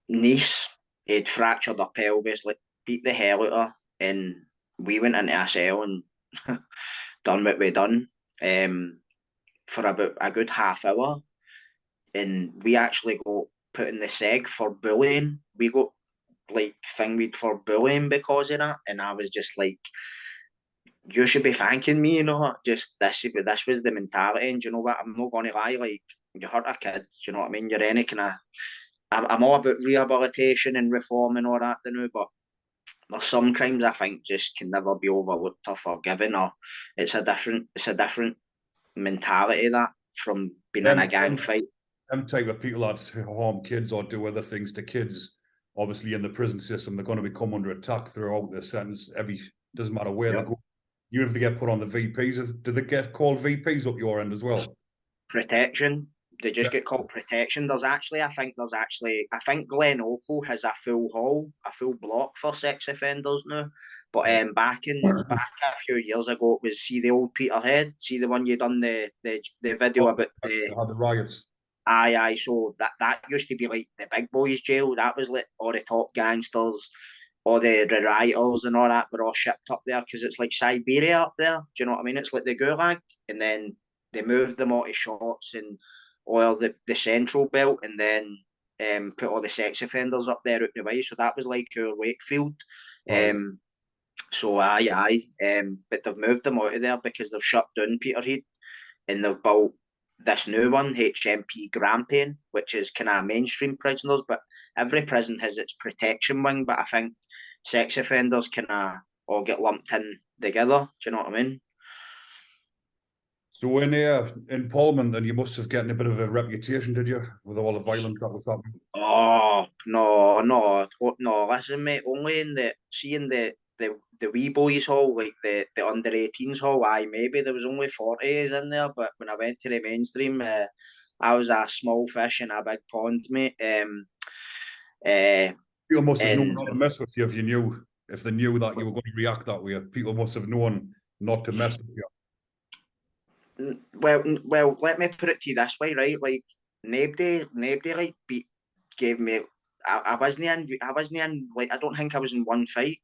niece had fractured her pelvis, like beat the hell out of her, and we went into a cell and done what we done for about a good half hour, and we actually got put in the seg for bullying. We got like thingied for bullying because of that, and I was just like, you should be thanking me, just this was the mentality. And you know what, I'm not gonna lie, like, you hurt a kid, do you know what I mean? You're any kind of, I'm all about rehabilitation and reform and all that, but there's some crimes I think just can never be overlooked or forgiven, or it's a different mentality, that, from being in a them gang them, fight. them type of people that harm kids or do other things to kids? Obviously, in the prison system, they're going to become under attack throughout their sentence. Doesn't matter where they Yep. go. Even if they get put on the VPs, do they get called VPs up your end as well? Protection. They Yeah. just get called protection. I think Glen Oakle has a full hall, a full block for sex offenders now. But Right. back a few years ago, it was, see the old Peterhead, see the one you done the video Oh, about they the. had the riots. Aye. So that used to be like the big boys' jail. That was like all the top gangsters, all the rioters and all that were all shipped up there because it's like Siberia up there. Do you know what I mean? It's like the Gulag, and then they moved them all to Shorts and all the central belt, and then put all the sex offenders up there out the way. So that was like your Wakefield. Right. So but they've moved them out of there because they've shut down Peterhead, and they've built this new one, HMP Grampian, which is kind of mainstream prisoners, but every prison has its protection wing. But I think sex offenders kind of all get lumped in together. Do you know what I mean? So in Parliament, then you must have gotten a bit of a reputation, did you, with all the violence that was happening? Oh no, no, no! Listen, mate. Only in seeing the wee boys hall, like the under 18s hall. Aye, maybe there was only 40s in there, but when I went to the mainstream, I was a small fish in a big pond, mate. Uh, People must have known and not to mess with you if they knew that you were going to react that way. People must have known not to mess with you. well, let me put it to you this way, right? Like, nobody like gave me. I wasn't in. Like, I don't think I was in one fight.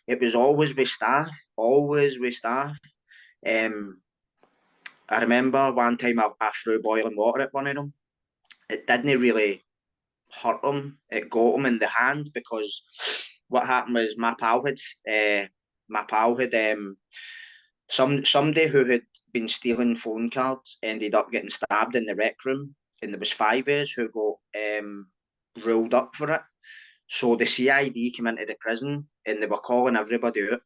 It was always with staff, always with staff. Um, I remember one time I threw boiling water at one of them. It didn't really. hurt him. It got him in the hand because what happened was my pal had somebody who had been stealing phone cards ended up getting stabbed in the rec room, and there was 5 years who got ruled up for it. So the CID came into the prison and they were calling everybody out,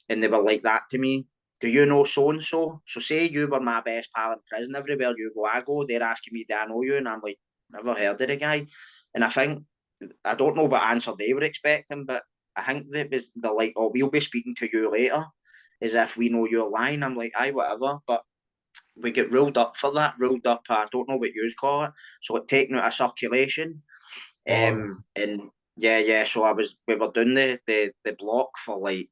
and they were like that to me. Do you know so and so? So say you were my best pal in prison. Everywhere you go, I go. They're asking me, do I know you? And I'm like, never heard of the guy. And I don't know what answer they were expecting, but I think they're like, oh, we'll be speaking to you later, as if we know your line. I'm like, aye, whatever. But we get ruled up for that. Ruled up, I don't know what you call it. So it taken out of circulation. Oh, And yeah. So we were doing the block for like.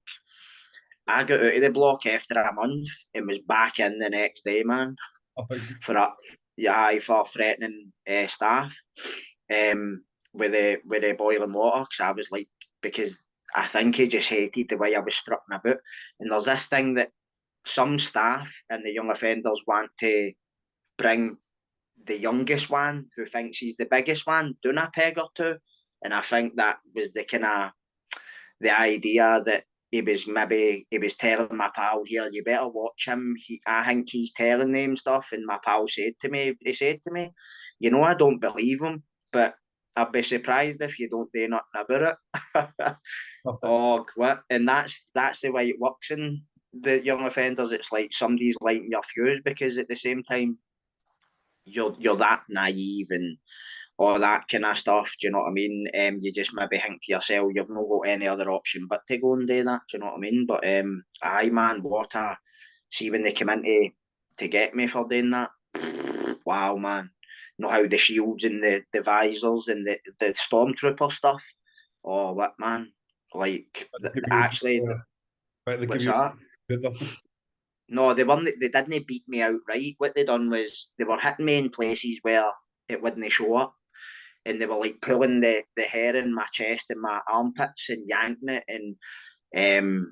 I got out of the block after a month and was back in the next day, man. For that, yeah, for threatening staff, with the boiling water, because I was like, because I think he just hated the way I was strutting about. And there's this thing that some staff and the young offenders want to bring the youngest one who thinks he's the biggest one down a peg or two. And I think that was the kind of the idea that he was telling my pal here, you better watch him. I think he's telling them stuff. And my pal said to me, you know, I don't believe him, but I'd be surprised if you don't do nothing about it. Oh, what? And that's the way it works in the young offenders. It's like somebody's lighting your fuse because at the same time you're that naive and all that kind of stuff. Do you know what I mean? You just maybe think to yourself, you've not got any other option but to go and do that. Do you know what I mean? But aye, man, see when they come in to get me for doing that. Wow, man. Know how the shields and the visors and the stormtrooper stuff. Oh, what, man? Like, actually, they give what's you, that? No, they weren't. They didn't beat me outright. What they done was they were hitting me in places where it wouldn't show up, and they were like pulling the hair in my chest and my armpits and yanking it. And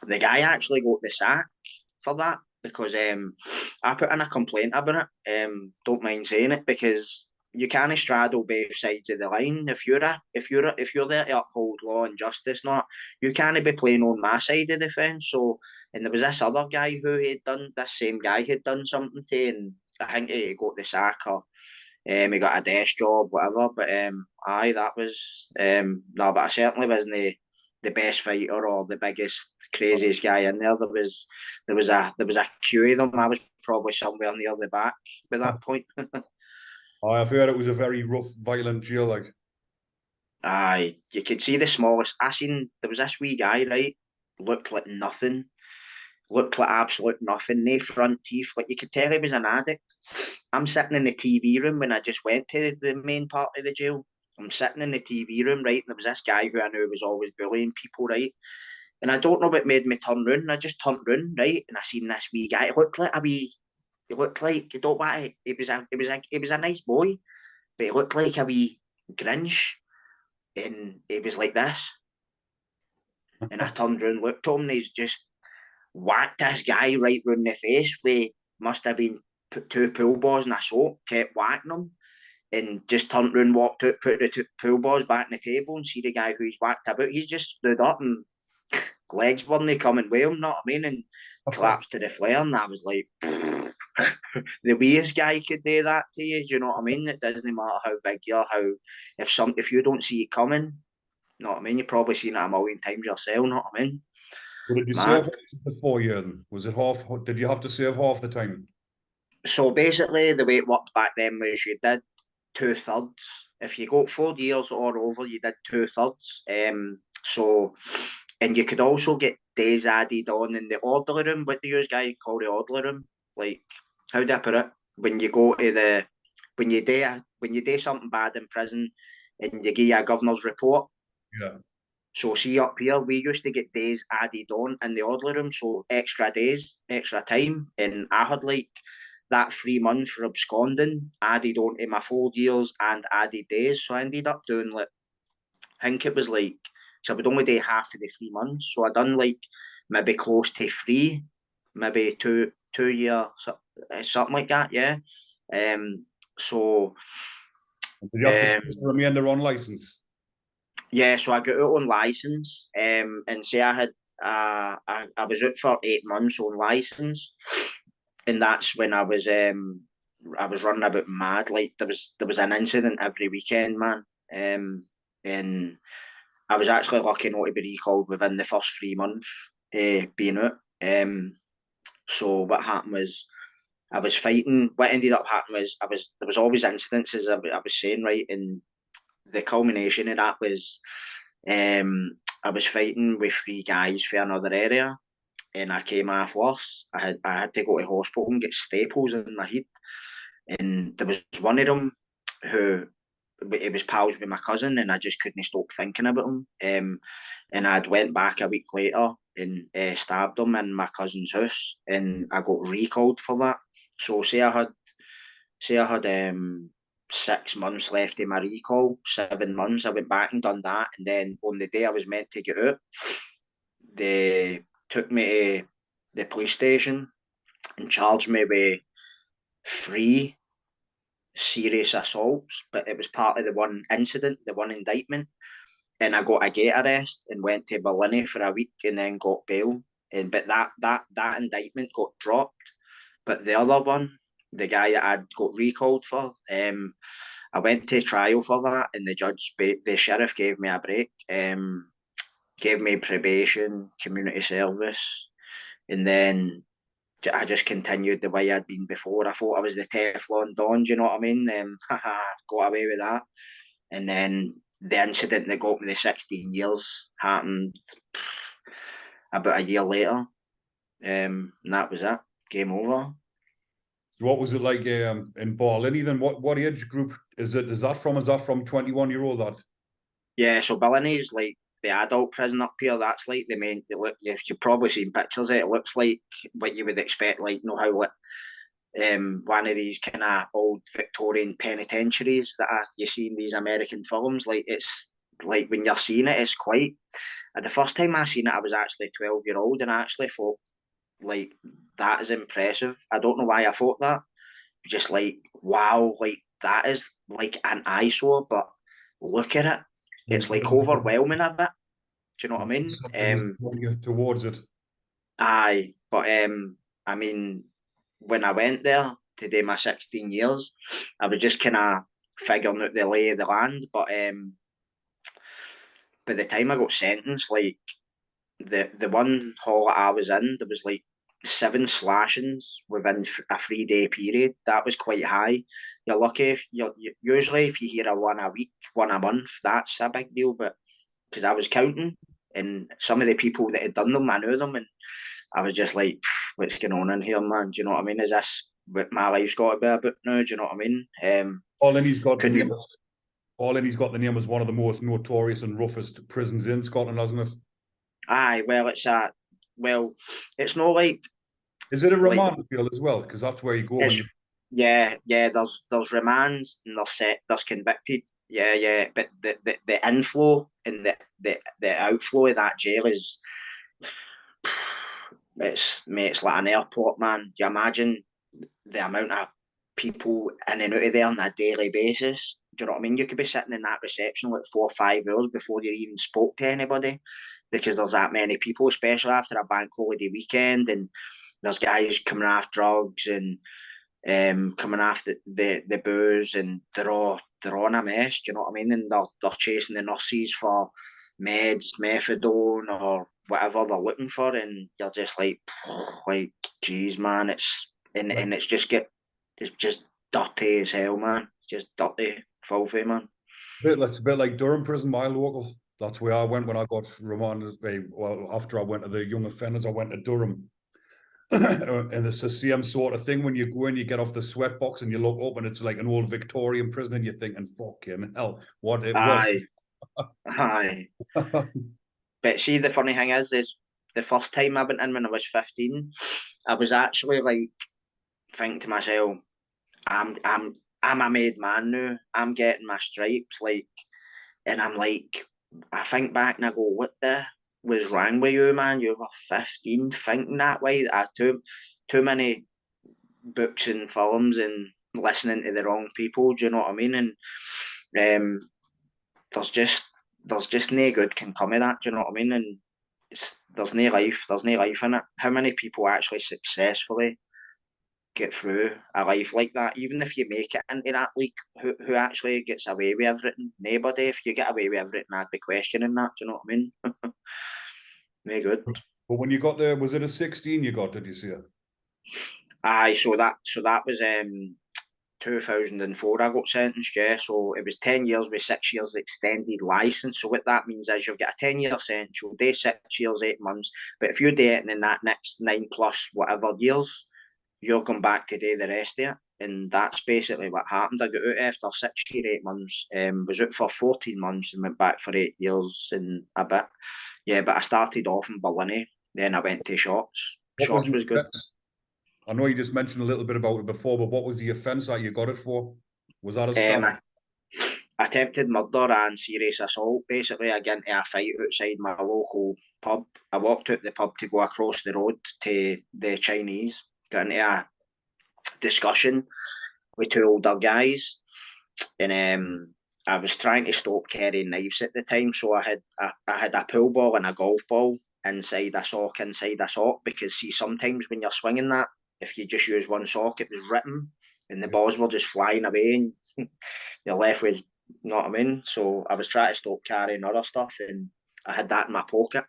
the guy actually got the sack for that because I put in a complaint about it. Don't mind saying it because you can't straddle both sides of the line. If you're there to uphold law and justice, not you can't be playing on my side of the fence. So, and there was this other guy who had done this same guy had done something to, and I think he got the sack or he got a desk job, whatever. But aye, that was no, but I certainly wasn't the best fighter or the biggest, craziest guy in there. There was a queue of them. I was probably somewhere near the back by that point. I've heard it was a very rough, violent jail. Like, Aye, you could see the smallest. I seen there was this wee guy, right? Looked like nothing. Looked like absolute nothing. No front teeth. Like you could tell he was an addict. I'm sitting in the TV room when I just went to the main part of the jail. I'm sitting in the TV room, right? And there was this guy who I knew was always bullying people, right? And I don't know what made me turn round. I just turned round, right? And I seen this wee guy. He looked like, you don't want to, he was a nice boy, but he looked like a wee Grinch. And he was like this. And I turned round, looked at him, and he's just whacked this guy right round the face with must have been put 2 pool balls in a soap, kept whacking him, and just turned round, walked out, put the 2 pool balls back on the table, and see the guy who's whacked about. He's just stood up and legs weren't coming with him, know what I mean? And collapsed to the floor. And I was like, the weirdest guy could do that to you. Do you know what I mean? It doesn't matter how big you are, how if you don't see it coming, you know what I mean? You've probably seen it a million times yourself, you know what I mean? what did you serve Mad. the 4 year? Was it half? Did you have to serve half the time? So basically, the way it worked back then was you did 2/3. If you got 4 years or over, you did 2/3. And you could also get days added on in the orderly room. What do you guys call the orderly room? Like, how do I put it? When you go to when you do something bad in prison, and you give you a governor's report. Yeah. So see up here, we used to get days added on in the orderly room, so extra days, extra time, and I had like that 3 months for absconding added on to my 4 years and added days. So I ended up doing like, I think it was like, so I would only do half of the 3 months. So I done like maybe close to three, maybe 2 year, something like that. Yeah. So Did you have to remain their own license? Yeah, so I got out on license, and say I had I was out for 8 months on license, and that's when I was running about mad. Like there was an incident every weekend, man. And I was actually lucky not to be recalled within the first 3 months being out. So what happened was I was fighting. What ended up happening was there was always incidences. I was saying, right, and the culmination of that was I was fighting with three guys for another area, and I came off worse. I had to go to hospital and get staples in my head, and there was one of them who it was pals with my cousin, and I just couldn't stop thinking about him. And I'd went back a week later and stabbed him in my cousin's house, and I got recalled for that. So say I had 6 months left in my recall, 7 months. I went back and done that, and then on the day I was meant to get out, they took me to the police station and charged me with 3 serious assaults, but it was part of the one incident, the one indictment. And I got a gate arrest and went to Berlin for a week and then got bail. And but that indictment got dropped. But the other one, the guy that I'd got recalled for, I went to trial for that, and the sheriff gave me a break, gave me probation, community service, and then I just continued the way I'd been before. I thought I was the Teflon Don, do you know what I mean? Got away with that. And then the incident that got me the 16 years happened about a year later. And that was it. Game over. So what was it like in Berlin? Then what age group is it? Is that from? Is that from 21-year-old? That Yeah, so Billini's like the adult prison up here. That's like the main. You've probably seen pictures of it. It looks like what you would expect, like how one of these kind of old Victorian penitentiaries that you see in these American films. Like it's like when you're seeing it, it's quite. The first time I seen it, I was actually 12-year-old, and I actually thought like that is impressive. I don't know why I thought that. Just like wow, like that is like an eyesore, but look at it. It's like overwhelming a bit. Do you know what I mean? something is drawing you towards it. Aye, but I mean, when I went there to do my 16 years, I was just kind of figuring out the lay of the land. But by the time I got sentenced, like the one hall I was in, there was like 7 slashings within a 3 day period. That was quite high. You're lucky if usually if you hear a one a week, one a month, that's a big deal. But because I was counting, and some of the people that had done them, I knew them, and I was just like, what's going on in here, man? Do you know what I mean? Is this what my life's got to be about now? Do you know what I mean? All in he's got the name. Couldn't. All in he's got the name as one of the most notorious and roughest prisons in Scotland, hasn't it? Aye, well, it's not Is it a like remand field as well? Because that's where you go when it's you. yeah. There's remands and there's convicted. Yeah. But the inflow and the outflow of that jail is it's like an airport, man. Do you imagine the amount of people in and out of there on a daily basis? Do you know what I mean? You could be sitting in that reception like 4 or 5 hours before you even spoke to anybody because there's that many people, especially after a bank holiday weekend, and there's guys coming off drugs and coming off the booze, and they're on a mess. Do you know what I mean? And they're chasing the nurses for meds, methadone, or whatever they're looking for, and you're just like, geez, man, and it's just dirty as hell, man. Just dirty, filthy, man. It's a bit like Durham Prison, my local. That's where I went when I got remanded. Well, after I went to the young offenders, I went to Durham. And it's the same sort of thing when you go in, you get off the sweat box and you look up and it's like an old Victorian prison and you're thinking, fucking hell, what it was. Aye, aye. But see, the funny thing is the first time I went in when I was 15, I was actually like thinking to myself, I'm a made man now. I'm getting my stripes, like, and I'm like, I think back and I go, what the was wrong with you, man? You were 15 thinking that way. I too many books and films and listening to the wrong people. Do you know what I mean? And there's just no good can come of that. Do you know what I mean? And there's no life in it. How many people actually successfully get through a life like that? Even if you make it into that league, who actually gets away with everything? Nobody. If you get away with everything, I'd be questioning that. Do you know what I mean? No good. But when you got there, was it a 16 you got, did you see it? Aye, so that was 2004 I got sentenced, yeah. So it was 10 years with 6 years extended licence. So what that means is you've got a 10-year sentence, you'll do 6 years, 8 months. But if you do it in that next 9 plus whatever years, you're going back to do the rest of it. And that's basically what happened. I got out after 6 years, 8 months, was out for 14 months and went back for 8 years and a bit. Yeah, but I started off in Berlin, then I went to Shots. Shots was good. I know you just mentioned a little bit about it before, but what was the offence that you got it for? Was that a stab? Attempted murder and serious assault. Basically, I got into a fight outside my local pub. I walked out the pub to go across the road to the Chinese. Got into a discussion with two older guys, and I was trying to stop carrying knives at the time. So I had a pool ball and a golf ball inside a sock, because see, sometimes when you're swinging that, if you just use one sock, it was ripping and the balls were just flying away and you're left with, you know what I mean? So I was trying to stop carrying other stuff and I had that in my pocket.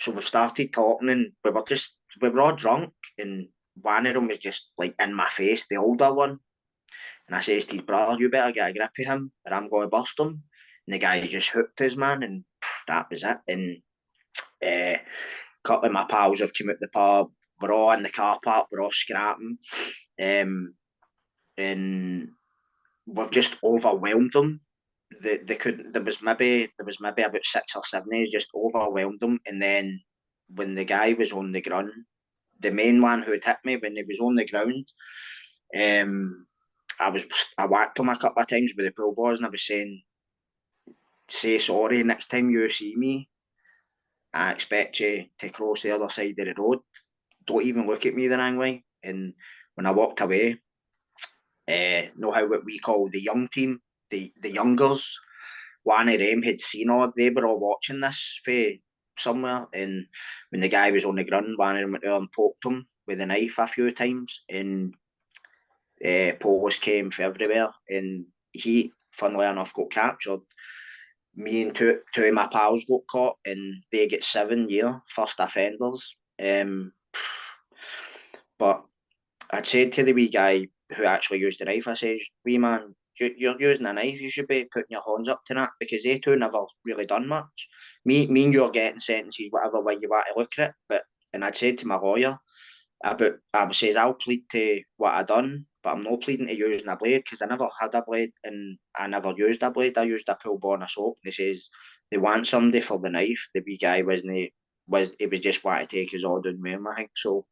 So we started talking and we were all drunk and one of them was just like in my face, the older one. And I says to his brother, you better get a grip of him or I'm going to bust him. And the guy just hooked his man and that was it. And a couple of my pals have come out the pub. We're all in the car park, we're all scrapping. And we've just overwhelmed them. They couldn't. There was maybe about 6 or 7 days, just overwhelmed them. And then when the guy was on the ground, the main one who hit me, when he was on the ground, I whacked him a couple of times with the pool balls, and I was saying, "Say sorry next time you see me. I expect you to cross the other side of the road. Don't even look at me the wrong way." And when I walked away, know how what we call the young team, the youngers, one of them had seen all, they were all watching this for somewhere, and when the guy was on the ground, one of them went there and poked him with a knife a few times, and police came from everywhere, and he, funnily enough, got captured. Me and two of my pals got caught, and they get 7 year first offenders. But I'd said to the wee guy who actually used the knife, I says, "Wee man, you're using a knife, you should be putting your hands up to that," because they two never really done much. Me and you're getting sentences whatever way you want to look at it. And I'd said to my lawyer, I says, I'll plead to what I done, but I'm not pleading to using a blade because I never had a blade and I never used a blade. I used a pull bar and a soap. And he says they want somebody for the knife. The wee guy it was just want to take his order and with him, I think. So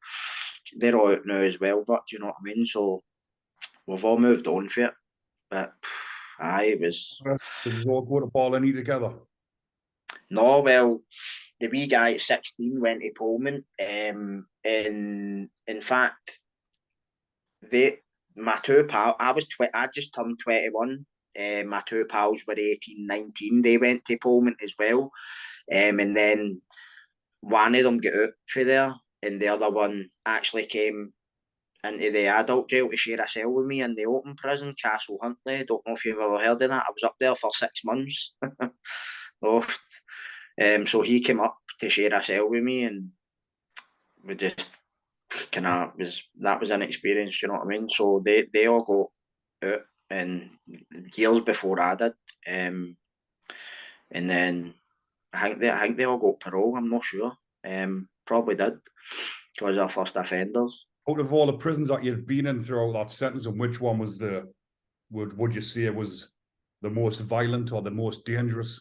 they're all out now as well, but do you know what I mean? So we've all moved on for it. But it was. Did you all go to Barley together? No, well, the wee guy at 16 went to Pullman. In fact, my two pals, I just turned 21. My two pals were 18, 19. They went to Pullman as well. And then one of them got out for there, and the other one actually came into the adult jail to share a cell with me in the open prison, Castle Huntly. Don't know if you've ever heard of that. I was up there for 6 months. Oh, so he came up to share a cell with me, and we just that was an experience. You know what I mean? So they all got out, and years before I did, and then I think they all got parole. I'm not sure. Probably did because they're first offenders. Out of all the prisons that you've been in throughout that sentence, and which one was would you say was the most violent or the most dangerous?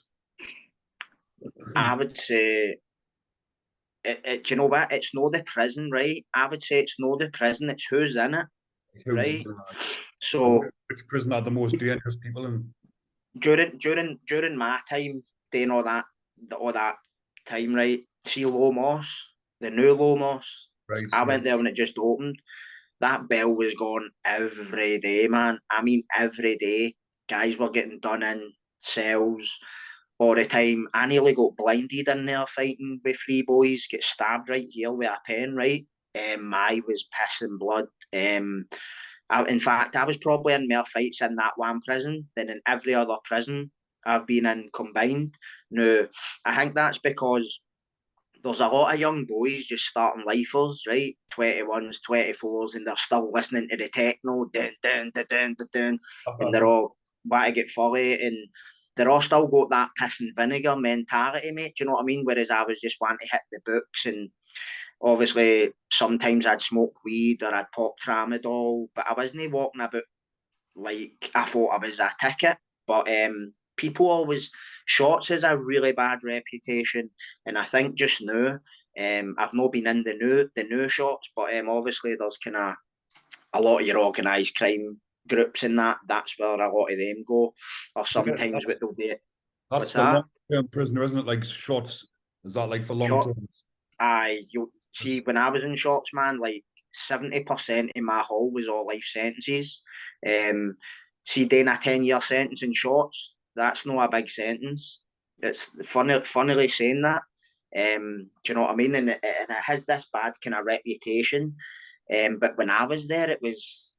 I would say, do you know what? It's not the prison, right? I would say it's not the prison, it's who's in it, right? So which prison are the most dangerous people in? During my time doing all that time, right? See Low Moss, the new Low Moss. Right. I went there when it just opened. That bell was going every day, man. I mean every day. guys were getting done in cells all the time. I nearly got blinded in there fighting with three boys, get stabbed right here with a pen, right? I was pissing blood. In fact, I was probably in more fights in that one prison than in every other prison I've been in combined. Now, I think that's because there's a lot of young boys just starting lifers, right? 21s, 24s, and they're still listening to the techno, dun, dun, dun, dun, dun, dun, and they're all want to get fully, and they're all still got that piss and vinegar mentality, mate. Do you know what I mean? Whereas I was just wanting to hit the books, and obviously sometimes I'd smoke weed or I'd pop tramadol, but I wasn't walking about like I thought I was a ticket. But people always shots has a really bad reputation, and I think just now, I've not been in the new shots, but obviously there's kind of a lot of your organised crime groups in that. That's where a lot of them go, or sometimes what they'll do. That's What's for that? long-term prisoner, isn't it? Like shots. Is that like for long Shot. term? You see when I was in shots, man, like 70% in my hall was all life sentences. Um, See, doing a 10-year sentence in shots, that's not a big sentence. It's funnily saying that. Do you know what I mean? And it has this bad kind of reputation. But when I was there, it was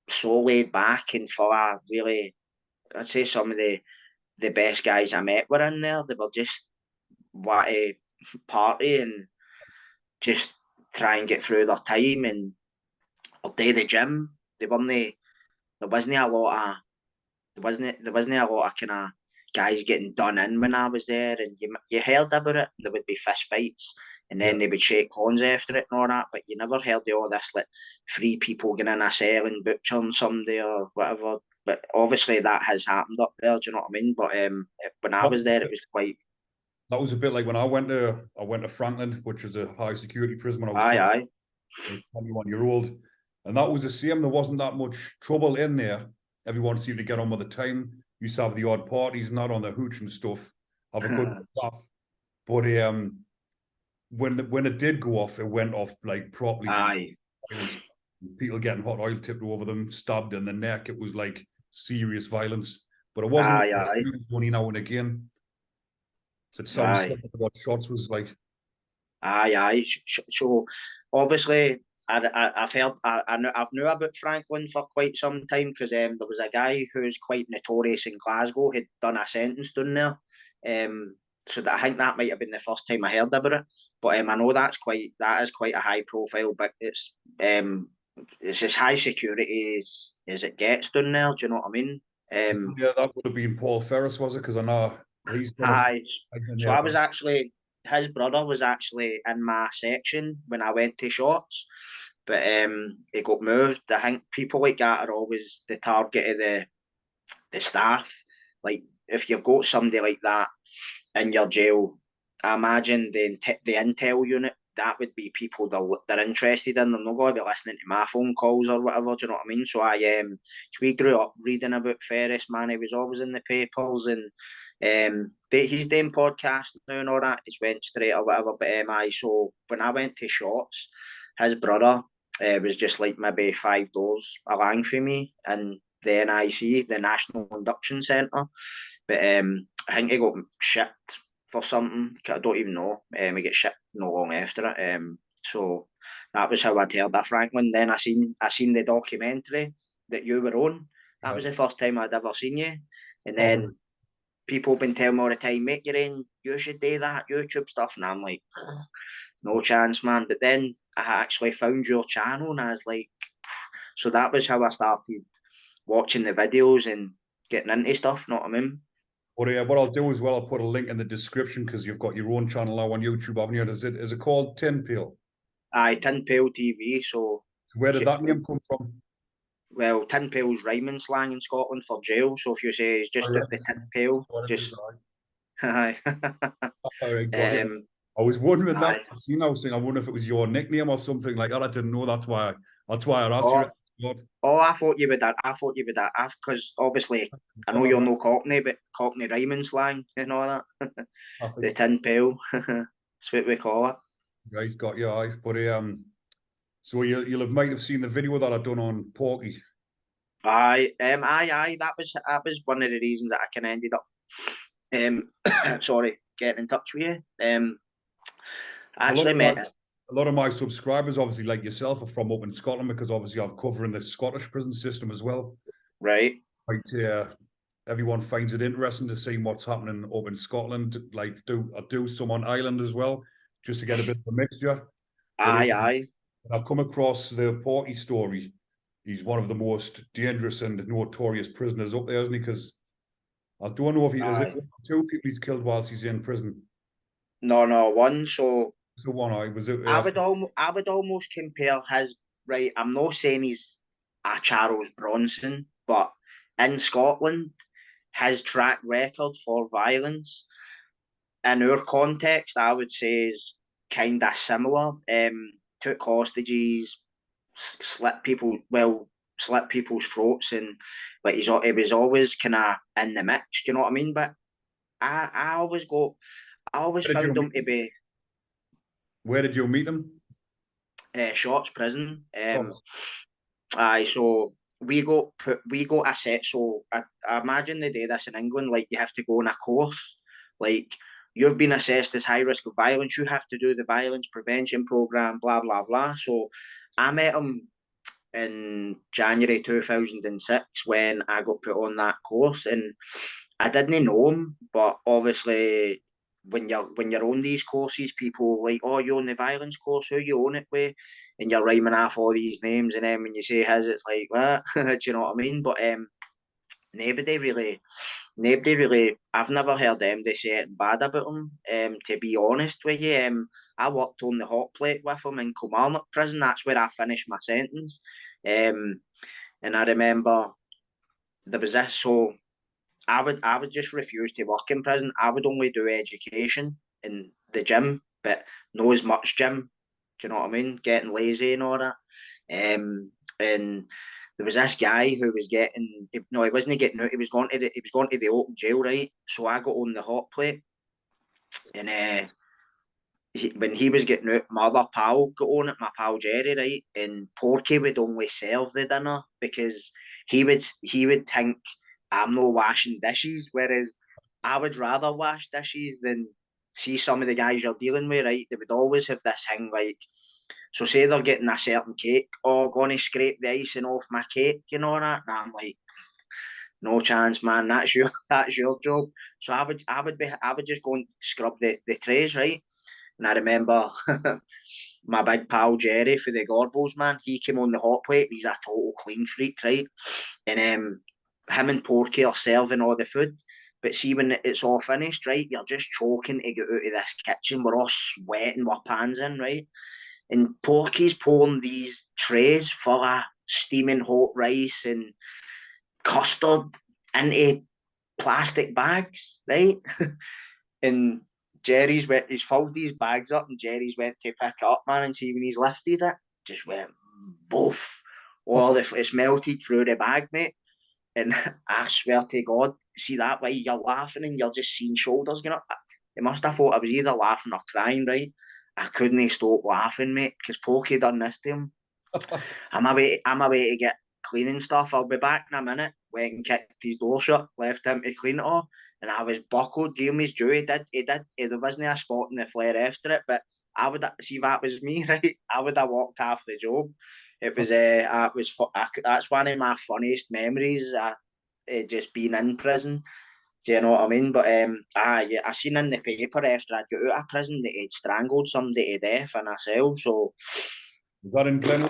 so laid back and for a really, I'd say some of the best guys I met were in there. They were just what a party and just try and get through their time and or do the gym. They weren't there wasn't a lot of there wasn't a lot of kind of guys getting done in when I was there, and you heard about it. There would be fist fights, and Yeah. then they would shake hands after it and all that. But you never heard of all this like three people getting in a cell and butchering somebody or whatever. But obviously that has happened up there. Do you know what I mean? But when I was there, it was quite That was a bit like when I went to Franklin, which is a high security prison when I was aye aye. 21 year old. And that was the same. There wasn't that much trouble in there. Everyone seemed to get on with the time. Used to have the odd parties, not on the hooch and stuff, have a good laugh. But when it did go off, it went off like properly. Aye. People getting hot oil tipped over them, stabbed in the neck. It was like serious violence. But it wasn't Aye, aye, only now and again. So it sounds aye, like what shots was like. aye. So obviously, I've heard, I've knew about Franklin for quite some time because there was a guy who's quite notorious in Glasgow had done a sentence down there. So that I think that might have been the first time I heard about it. But I know that is quite a high profile, but it's as high security as it gets down there. Do you know what I mean? Yeah, that would have been Paul Ferris, was it? Because I know he's got a Aye. in So there. I was actually his brother was actually in my section when I went to shots, but he got moved. I think people like that are always the target of the staff. Like if you've got somebody like that in your jail, I imagine the intel unit that would be people they're interested in. They're not going to be listening to my phone calls or whatever. Do you know what I mean? So we grew up reading about Ferris. Man, he was always in the papers and. He's doing podcasts now and all that. He's went straight or whatever. But so when I went to shots, his brother was just like maybe 5 doors along from me in the NIC, the National Induction Centre. But I think he got shipped for something. I don't even know. He got shipped no long after it. So that was how I'd heard that Franklin. Then I seen the documentary that you were on. That was the first time I'd ever seen you. And Oh, then people have been telling me all the time, make your own, you should do that YouTube stuff. And I'm like, no chance, man. But then I actually found your channel and I was like, so that was how I started watching the videos and getting into stuff, know what I mean? but yeah, what I'll do as well, I'll put a link in the description because you've got your own channel now on YouTube, haven't you? Is it called Tin Peel? Aye, Tin Pail TV. So, Where did that name come from? well, Tin Pail's rhyming slang in Scotland for jail. So if you say it's Oh, just yeah. at the Tin Pail, That's what it is. just, aye. All right, got you. um, I was wondering that. aye. I was saying, I wonder if it was your nickname or something like that. I didn't know. That's why I asked you. Oh, oh, I thought you would that. I thought you would that. Because obviously, I know you're no Cockney, but Cockney rhyming slang and all that. The tin pail. That's what we call it. Right, got you. Aye. But so might have seen the video that I done on Porky. Aye. That was one of the reasons that I kind of ended up, sorry, getting in touch with you. I A lot actually of my met. a lot of my subscribers, obviously like yourself, are from up in Scotland because obviously I'm covering the Scottish prison system as well. Right. Right, everyone finds it interesting to see what's happening up in Scotland. Like, I do some on Ireland as well, just to get a bit of a mixture. But Aye. I've come across the Porky story. He's one of the most dangerous and notorious prisoners up there, isn't he? Because I don't know if he is it Aye. two people he's killed whilst he's in prison. No, one. So So one I was I would almost compare his, right. I'm not saying he's a Charles Bronson, but in Scotland, his track record for violence in our context, I would say, is kind of similar. Took hostages, slit people's throats, and like he was always kind of in the mix. Do you know what I mean? But I always I always where did you found him meet to him? be Where did you meet him? Shorts prison. Shots. Aye, so we got a set. So I imagine they do this in England. Like you have to go on a course. Like you've been assessed as high risk of violence. You have to do the violence prevention program. Blah blah blah. So I met him in January 2006 when I got put on that course, and I didn't know him, but obviously when you're on these courses, people like, oh, you're on the violence course, who you on it with? And you're rhyming off all these names, and then when you say his, it's like, what? Do you know what I mean? But nobody really, nobody really. I've never heard them they say it bad about him. To be honest with you, I worked on the hot plate with him in Kilmarnock prison. That's where I finished my sentence. Um, and I remember there was this. So I would just refuse to work in prison. I would only do education in the gym, but no as much gym. Do you know what I mean? Getting lazy and all that. And there was this guy who was getting no, he wasn't getting out. He was going to the open jail, right? So I got on the hot plate, and when he was getting out, my other pal got on it, my pal Jerry, right? And Porky would only serve the dinner because he would think I'm not washing dishes, whereas I would rather wash dishes than see some of the guys you're dealing with, right? They would always have this thing like, so say they're getting a certain cake, or going to scrape the icing off my cake, you know that? And I'm like, no chance, man. That's your job. So I would just go and scrub the trays, right? And I remember my big pal Jerry for the Gorbals, man. He came on the hot plate. He's a total clean freak, right? And him and Porky are serving all the food. But see, when it's all finished, right, you're just choking to get out of this kitchen. We're all sweating, we're pans in, right? And Porky's pouring these trays full of steaming hot rice and custard into plastic bags, right? And he's folded these bags up, and Jerry's went to pick it up, man, and see when he's lifted it, just went boof. All the it's melted through the bag, mate. And I swear to God, see that way you're laughing and you're just seeing shoulders going up. It must have thought I was either laughing or crying, right? I couldn't stop laughing, mate, because Pokey done this to him. I'm away to get cleaning stuff. I'll be back in a minute. Went and kicked his door shut, left him to clean it all, and I was buckled. Gave him his due. There wasn't a spot in the flare after it, but I would see if that was me, right? I would have walked half the job. That's one of my funniest memories. Just being in prison. Do you know what I mean? But yeah, I seen in the paper after I got out of prison that he'd strangled somebody to death in a cell. So Was that in Glen?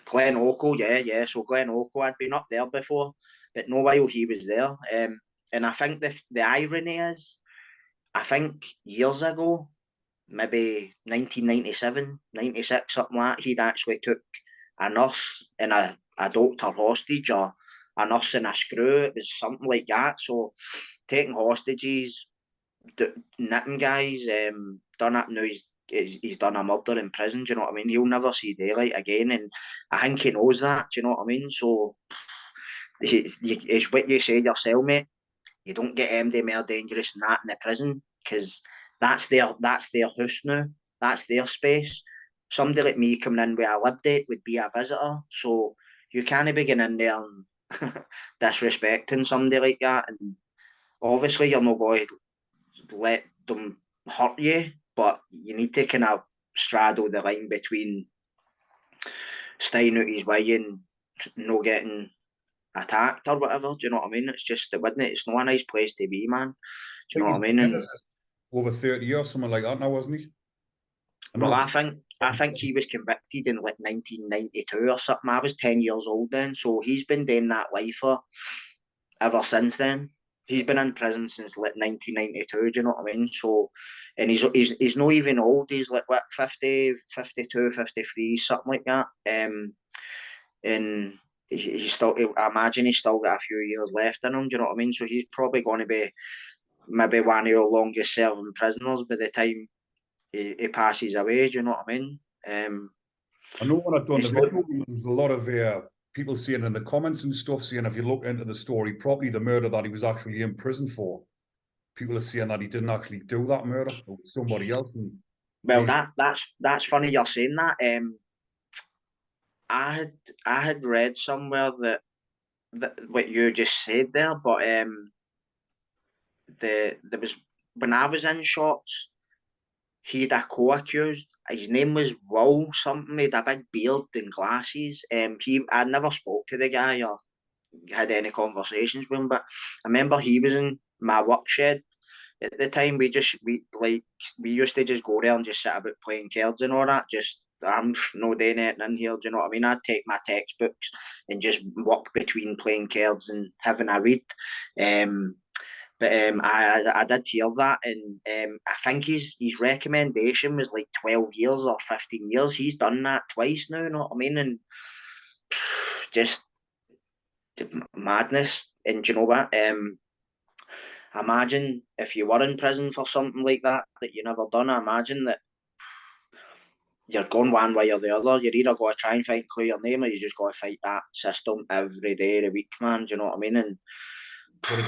Glen Oco, yeah. So Glen Oco, I'd been up there before, but no while he was there. And I think the irony is, I think years ago, maybe 1997, 96, something like that, he'd actually took a nurse and a doctor hostage, or a nurse and a screw. It was something like that. So taking hostages, nipping guys, done that now. He's done a murder in prison. Do you know what I mean? He'll never see daylight again, and I think he knows that. Do you know what I mean? So it's what you said yourself, mate. You don't get MD more dangerous than that in the prison because that's their house now. That's their space. Somebody like me coming in where I lived at would be a visitor. So you can't be getting in there and disrespecting somebody like that. And obviously, you're not going to let them hurt you, but you need to kind of straddle the line between staying out his way and no getting attacked or whatever. Do you know what I mean? It's just, it's not a nice place to be, man. Do you know what I mean? And over 30 years, something like that now, wasn't he? well, I think he was convicted in like 1992 or something. I was 10 years old then, so he's been doing that life for ever since then. He's been in prison since like 1992, do you know what I mean? So, and he's not even old, he's like what, 50, 52, 53, something like that. And he's still, I imagine he's still got a few years left in him, do you know what I mean? So he's probably going to be maybe one of your longest serving prisoners by the time he passes away, do you know what I mean? I know when I've done the It's not, video, there's a lot of people saying in the comments and stuff, saying if you look into the story, probably the murder that he was actually in prison for, people are saying that he didn't actually do that murder, it was somebody else. And well, he's, that's funny you're saying that. I had read somewhere that what you just said there, but there was, when I was in shots, he had a co-accused. His name was Will something. He had a big beard and glasses. I never spoke to the guy or had any conversations with him, but I remember he was in my work shed at the time. We used to just go there and just sit about playing cards and all that. Just, I'm no doing anything in here. Do you know what I mean? I'd take my textbooks and just walk between playing cards and having a read. But I did hear that, and I think his recommendation was like 12 years or 15 years. He's done that twice now, you know what I mean? And just madness. And do you know what? Imagine if you were in prison for something like that you never done. I imagine that you're going one way or the other. You're either going to try and fight and clear your name, or you just got to fight that system every day of the week, man. Do you know what I mean? And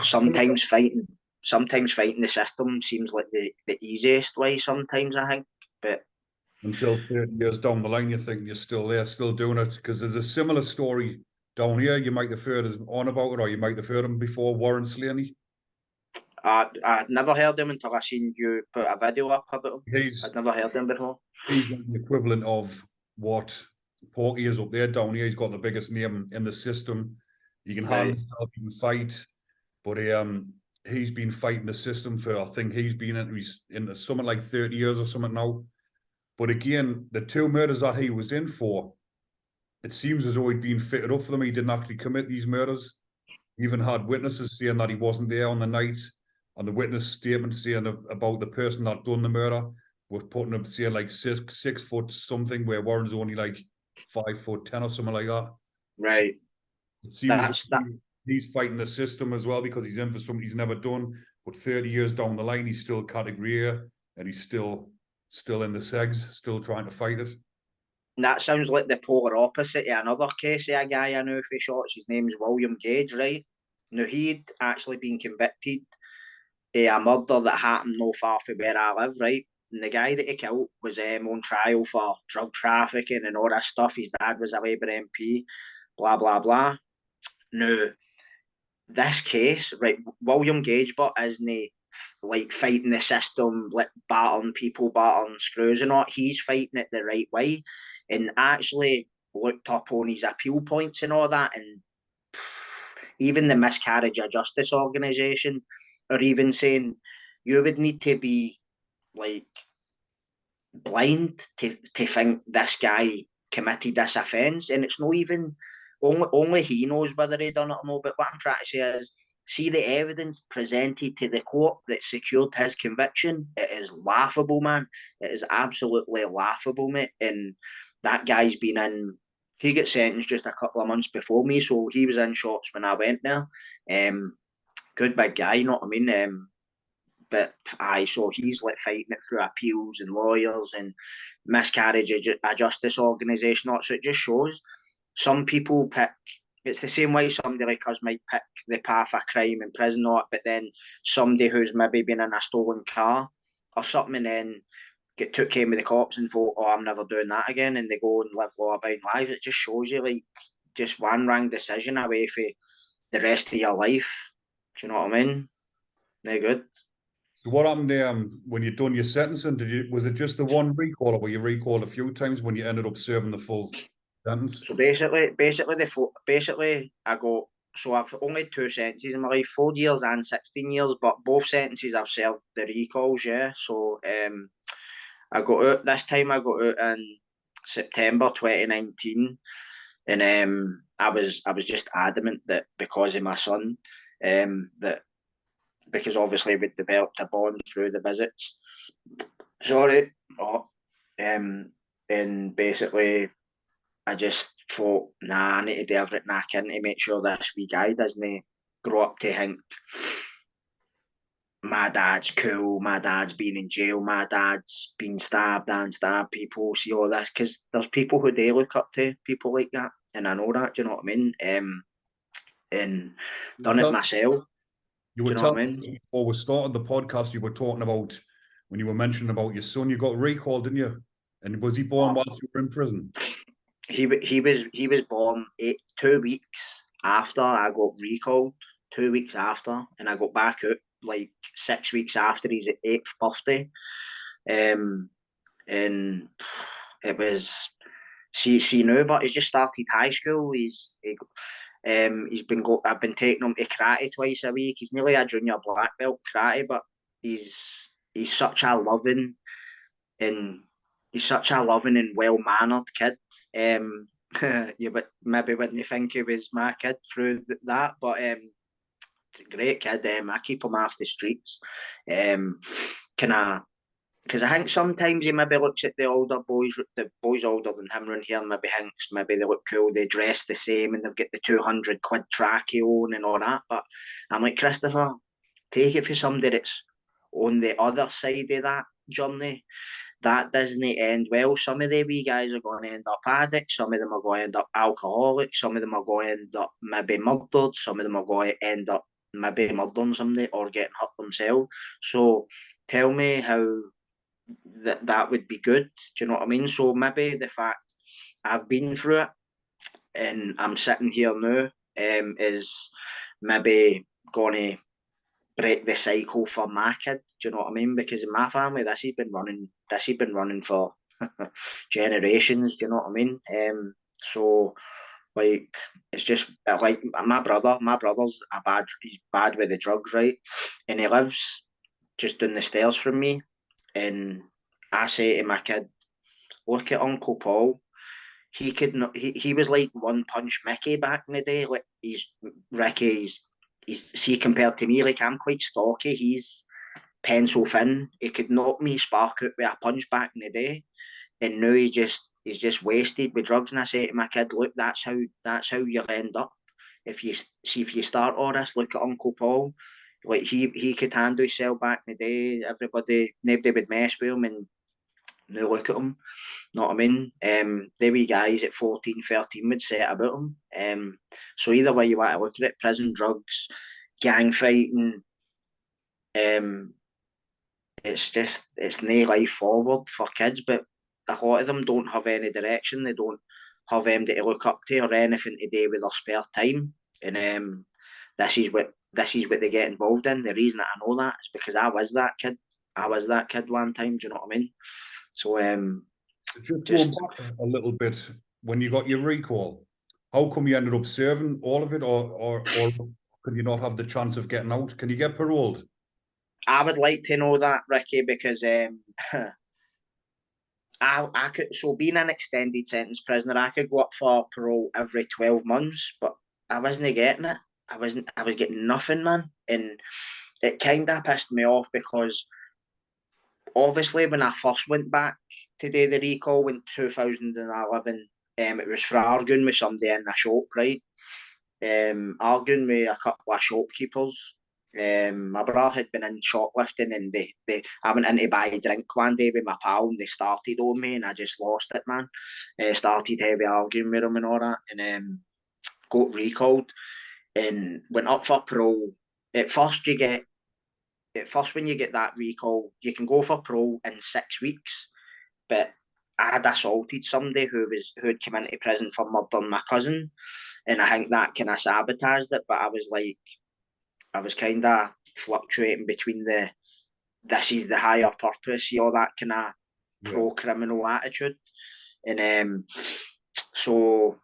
sometimes fighting the system seems like the easiest way sometimes, I think. But until 30 years down the line, you think you're still there, still doing it. Because there's a similar story down here. You might have heard us on about it, or you might have heard him before, Warren Slaney. I'd never heard him until I seen you put a video up about him. I'd He's never heard him before. the equivalent of what Porky is up there down here. He's got the biggest name in the system. He can handle himself, he can fight. But he's been fighting the system for, I think he's been into something like 30 years or something now. But again, the two murders that he was in for, it seems as though he'd been fitted up for them. He didn't actually commit these murders. He even had witnesses saying that he wasn't there on the night. And the witness statement saying about the person that done the murder was putting him saying like 6 foot something, where Warren's only like 5'10" or something like that. Right. So it seems he's fighting the system as well, because he's in for something he's never done. But 30 years down the line, he's still category A, and he's still in the segs, still trying to fight it. That sounds like the polar opposite of another case of a guy I know for shots. His name's William Gage, right? Now, he'd actually been convicted of a murder that happened no far from where I live, right? And the guy that he killed was on trial for drug trafficking and all that stuff. His dad was a Labour MP, blah, blah, blah. Now, this case, right, William Gage, but isn't he like fighting the system, like battering people, battering screws and all? He's fighting it the right way, and actually looked up on his appeal points and all that, and even the miscarriage of justice organisation are even saying you would need to be like blind to think this guy committed this offence, and it's not even only he knows whether he done it or not. But what I'm trying to say is, see the evidence presented to the court that secured his conviction. It is laughable, man. It is absolutely laughable, mate. And that guy's been in. He got sentenced just a couple of months before me, so he was in shots when I went there. Good big guy, you know what I mean? But so he's like fighting it through appeals and lawyers and miscarriage of justice organisation. So it just shows some people pick. It's the same way somebody like us might pick the path of crime in prison, but then somebody who's maybe been in a stolen car or something, and then get took in with the cops and thought, "Oh, I'm never doing that again," and they go and live law-abiding lives. It just shows you, like, just one wrong decision away for the rest of your life. Do you know what I mean? No good. So what happened when you done your sentencing? Was it just the one recall, or were you recalled a few times when you ended up serving the full sentence? So basically, I got, so I've only two sentences in my life, 4 years and 16 years, but both sentences I've served the recalls, yeah. So I got out this time. I got out in September 2019, and I was just adamant that because of my son, that because obviously we developed a bond through the visits. Sorry, oh, and basically I just thought, nah, I need to do everything I can to make sure this wee guy doesn't grow up to think my dad's cool, my dad's been in jail, my dad's been stabbed and stabbed people, see all this, because there's people who they look up to, people like that, and I know that, do you know what I mean? And done it myself, You do were you know what telling I us mean? before we started the podcast, you were talking about when you were mentioning about your son, you got recalled, didn't you? And was he born Oh, whilst you were in prison? he was born 2 weeks after I got recalled, 2 weeks after, and I got back out like 6 weeks after his 8th birthday. And it was see now, but he's just started high school. He's been I've been taking him to karate twice a week. He's nearly a junior black belt karate, but he's such a loving and he's such a loving and well mannered kid. You but maybe wouldn't think he was my kid through that, but great kid. I keep him off the streets. Can I? Because I think sometimes he maybe looks at the boys older than him around here, and maybe thinks maybe they look cool, they dress the same, and they've got the 200 quid trackie on and all that. But I'm like, Christopher, take it for somebody that's on the other side of that journey. That doesn't end well. Some of the wee guys are going to end up addicts. Some of them are going to end up alcoholics. Some of them are going to end up maybe murdered. Some of them are going to end up maybe murdering somebody or getting hurt themselves. So tell me how that would be good. Do you know what I mean? So maybe the fact I've been through it and I'm sitting here now is maybe going to break the cycle for my kid. Do you know what I mean? Because in my family, this has been running. This has been running for generations. Do you know what I mean? So like it's just like my brother. My brother's a bad. He's bad with the drugs, right? And he lives just down the stairs from me. And I say to my kid, look at Uncle Paul. He could not. He was like One Punch Mickey back in the day. Like he's Ricky. He's see compared to me. Like I'm quite stocky. He's pencil thin. He could knock me spark out with a punch back in the day, and now he's just wasted with drugs. And I say to my kid, look, that's how you'll end up. If you start all this, look at Uncle Paul. Like he could handle himself back in the day. Nobody would mess with him, and now look at him. Know what I mean? The wee guys at 14, 13 would say it about him. So either way you want to look at it, prison, drugs, gang fighting, um, it's no life forward for kids, but a lot of them don't have any direction. They don't have anybody to look up to or anything to do with their spare time. And this is what they get involved in. The reason that I know that is because I was that kid. I was that kid one time. Do you know what I mean? So So just going just back a little bit, when you got your recall, how come you ended up serving all of it, or could you not have the chance of getting out? Can you get paroled? I would like to know that, Ricky, because I could, so being an extended sentence prisoner, I could go up for parole every 12 months, but I wasn't getting it. I was getting nothing, man. And it kind of pissed me off because obviously when I first went back to do the recall in 2011, it was for arguing with somebody in a shop, right? Arguing with a couple of shopkeepers. My brother had been in shoplifting and I went in to buy a drink one day with my pal and they started on me and I just lost it, man. Started heavy arguing with them and all that and got recalled and went up for parole. At first when you get that recall, you can go for parole in 6 weeks, but I had assaulted somebody who had come into prison for murdering my cousin, and I think that kind of sabotaged it. But I was kind of fluctuating between this is the higher purpose, all that kind of pro-criminal attitude. And so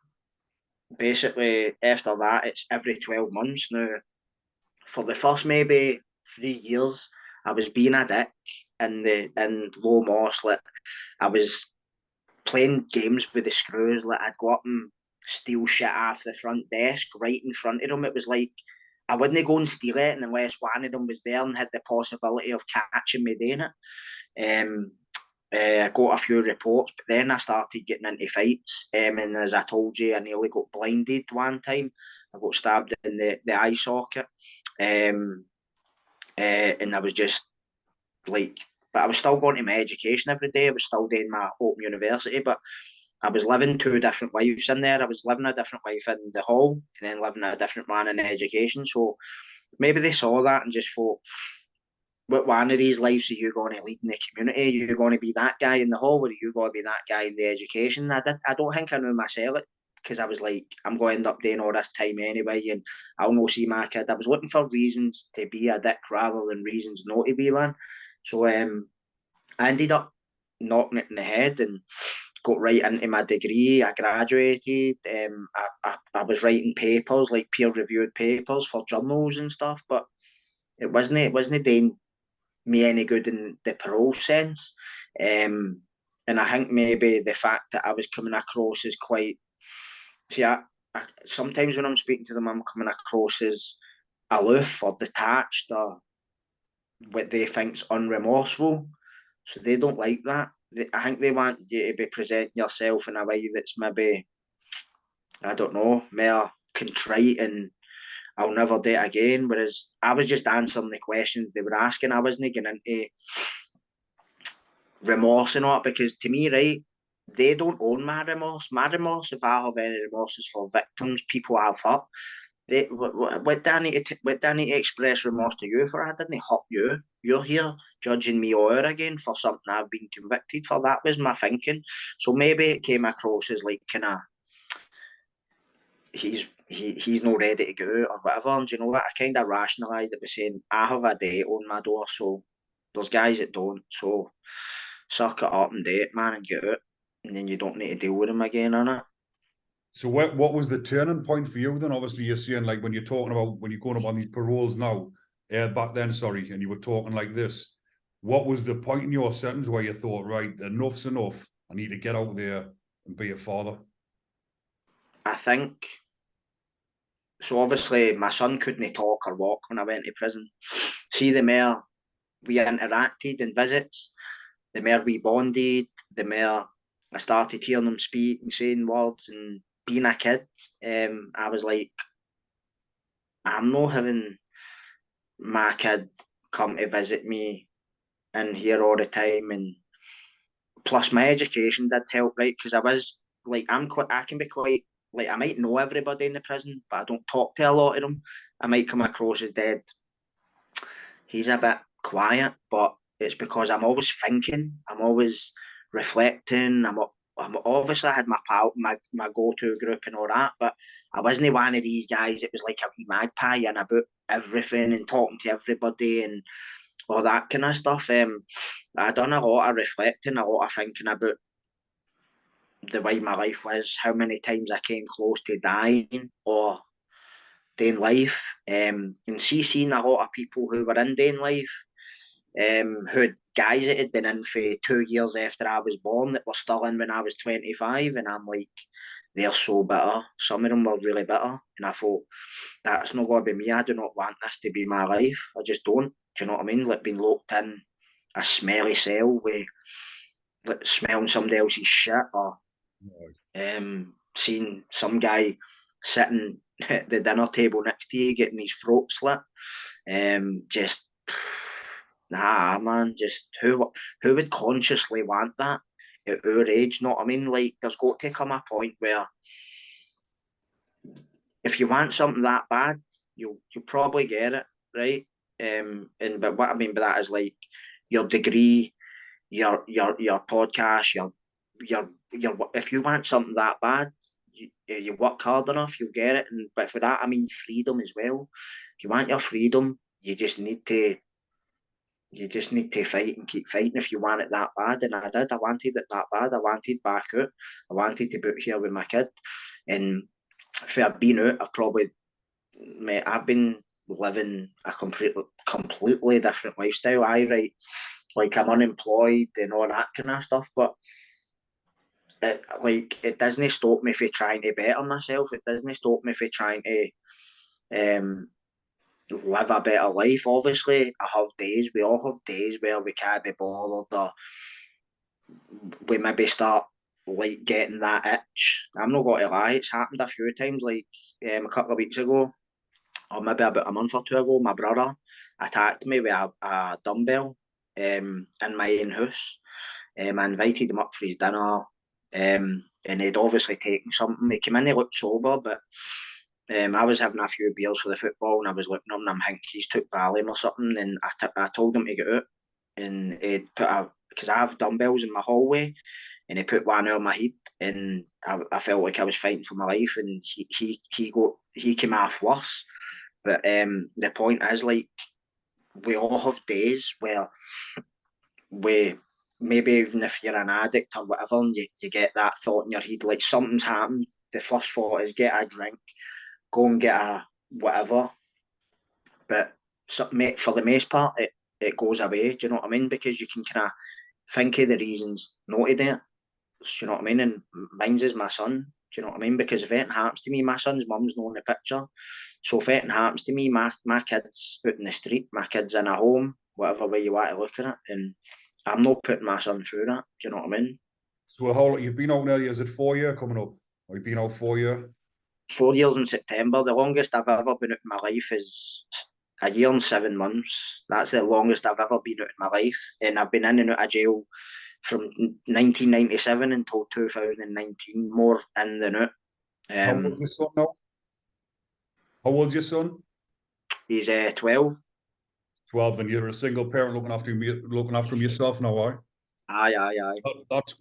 basically after that, it's every 12 months now. For the first maybe 3 years, I was being a dick in Low Moss. Like, I was playing games with the screws. Like, I'd go up and steal shit off the front desk right in front of them. It was like I wouldn't go and steal it unless one of them was there and had the possibility of catching me doing it. I got a few reports, but then I started getting into fights. And as I told you, I nearly got blinded one time. I got stabbed in the eye socket. And I was just like, but I was still going to my education every day. I was still doing my Open University, but I was living two different lives in there. I was living a different life in the hall and then living a different one in education. So maybe they saw that and just thought, what one of these lives are you going to lead in the community? Are you going to be that guy in the hall, or are you going to be that guy in the education? I don't think I knew myself, because I was like, I'm going to end up doing all this time anyway, and I'll not see my kid. I was looking for reasons to be a dick rather than reasons not to be one. So I ended up knocking it in the head and got right into my degree. I graduated. I was writing papers, like peer-reviewed papers for journals and stuff, but it wasn't doing me any good in the parole sense. And I think maybe the fact that I was coming across as quite, see, I sometimes when I'm speaking to them, I'm coming across as aloof or detached or what they think's unremorseful. So they don't like that. I think they want you to be presenting yourself in a way that's maybe, I don't know, more contrite and I'll never do it again. Whereas I was just answering the questions they were asking. I wasn't getting into remorse and all, because to me, right, they don't own my remorse. My remorse, if I have any remorse, is for victims, people I've hurt. What do I need to express remorse to you for? I didn't hurt you. You're here judging me over again for something I've been convicted for. That was my thinking. So maybe it came across as like kind of he's not ready to go or whatever. And you know what? I kind of rationalised it by saying I have a date on my door, so there's guys that don't. So suck it up and do it, man, and get out, and then you don't need to deal with them again, innit? So what was the turning point for you then? Obviously, you're saying like when you're talking about when you're going up on these paroles now, back then, sorry, and you were talking like this. What was the point in your sentence where you thought, right, enough's enough. I need to get out there and be a father? I think so. Obviously, my son couldn't talk or walk when I went to prison. See, the more we interacted in visits, the more we bonded, the more I started hearing him speak and saying words and being a kid. I was like, I'm not having my kid come to visit me and here all the time, and plus my education did help, right? Because I was like, I can be quite like, I might know everybody in the prison, but I don't talk to a lot of them. I might come across as dead. He's a bit quiet, but it's because I'm always thinking, I'm always reflecting. I'm obviously I had my go-to group and all that, but I wasn't one of these guys. It was like a wee magpie and about everything and talking to everybody and all that kind of stuff. I done a lot of reflecting, a lot of thinking about the way my life was, how many times I came close to dying or doing life, and seeing a lot of people who were in doing life, who had guys that had been in for 2 years after I was born that were still in when I was 25, and I'm like, they're so bitter. Some of them were really bitter, and I thought, that's not going to be me. I do not want this to be my life. I just don't. Do you know what I mean? Like being locked in a smelly cell with like, smelling somebody else's shit, or seeing some guy sitting at the dinner table next to you getting his throat slit. Just nah, man. Just who would consciously want that at our age? Know what I mean? Like, there's got to come a point where if you want something that bad, you'll probably get it, right? And but what I mean by that is like your degree, your podcast, if you want something that bad, you work hard enough, you'll get it. But for that, I mean freedom as well. If you want your freedom, you just need to fight and keep fighting if you want it that bad. And I did. I wanted it that bad. I wanted back out. I wanted to be out here with my kid. And for being out, I've been living a completely different lifestyle. Like I'm unemployed and all that kind of stuff, but it doesn't stop me from trying to better myself. It doesn't stop me from trying to live a better life. Obviously, we all have days where we can't be bothered, or we maybe start like getting that itch. I'm not going to lie, it's happened a few times. Like a couple of weeks ago, or maybe about a month or two ago, my brother attacked me with a dumbbell in my own house. I invited him up for his dinner, and he'd obviously taken something. He came in, he looked sober, but I was having a few beers for the football, and I was looking at him, and I'm thinking he's took Valium or something, and I told him to get out, and he put because I have dumbbells in my hallway, and he put one on my head, and I felt like I was fighting for my life, and he came off worse. But the point is, like, we all have days where we maybe even if you're an addict or whatever, and you get that thought in your head, like something's happened. The first thought is get a drink, go and get a whatever. But mate, for the most part, it goes away. Do you know what I mean? Because you can kind of think of the reasons not to do it. Do you know what I mean? And mine's is my son. Do you know what I mean? Because if anything happens to me, my son's mum's not in the picture. So if anything happens to me, my kid's out in the street, my kid's in a home, whatever way you want to look at it. And I'm not putting my son through that. Do you know what I mean? So how long you've been out nearly? Is it 4 year coming up? Or you've been out 4 year? 4 years in September. The longest I've ever been out in my life is a year and 7 months. That's the longest I've ever been out in my life. And I've been in and out of jail from 1997 until 2019, more in than out. How old's your son now? How old's your son? He's 12. 12, and you're a single parent looking after him yourself now, right? Aye.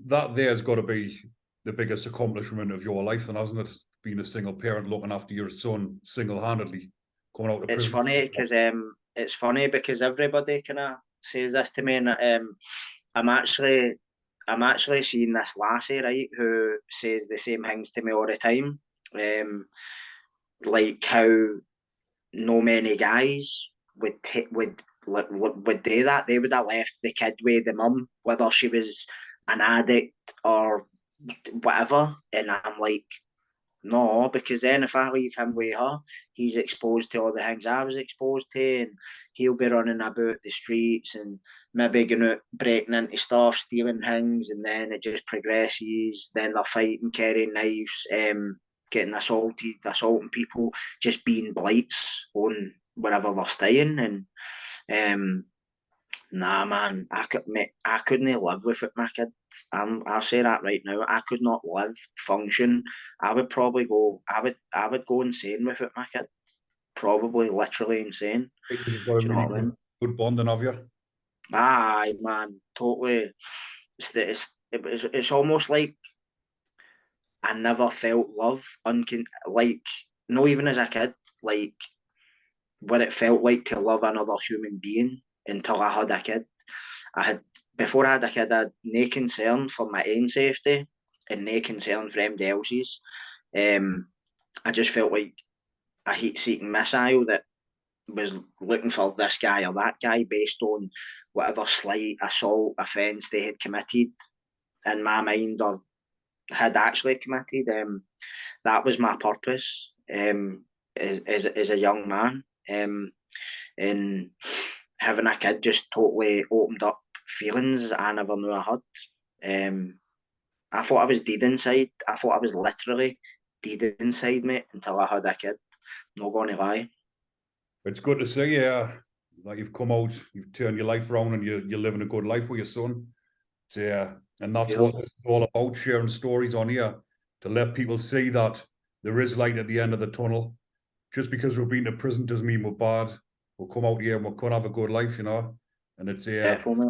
That there's got to be the biggest accomplishment of your life, then, hasn't it? Being a single parent looking after your son single-handedly, coming out of It's prison. funny because everybody kind of says this to me, and I'm actually seeing this lassie, right, who says the same things to me all the time. Like how no many guys would do that. They would have left the kid with the mum, whether she was an addict or whatever. And I'm like, no, because then if I leave him with her, he's exposed to all the things I was exposed to, and he'll be running about the streets and maybe going out breaking into stuff, stealing things, and then it just progresses. Then they're fighting, carrying knives, getting assaulting people, just being blights on wherever they're staying. And nah, man, I couldn't live with it, my kid. I'll say that right now. I could not live, function. I would probably go. I would go insane with it, my kid. Probably, literally insane. Because you've got a Do you know really what I mean? good bonding, have you? Aye, man, totally. It's almost like I never felt love, like not even as a kid, like what it felt like to love another human being until I had a kid. I had Before I had a kid, I had no concern for my own safety and no concern for anybody else's. I just felt like a heat-seeking missile that was looking for this guy or that guy based on whatever slight assault offence they had committed in my mind or had actually committed. That was my purpose as a young man. And having a kid just totally opened up feelings I never knew I had. I thought I was dead inside. I thought I was literally dead inside, mate, until I had a kid. Not going to lie. It's good to see, yeah, that you've come out, you've turned your life around, and you're living a good life with your son. So, yeah, and that's what it's all about, sharing stories on here to let people see that there is light at the end of the tunnel. Just because we've been to prison doesn't mean we're bad. We'll come out here and we could have a good life, you know. And it's Definitely.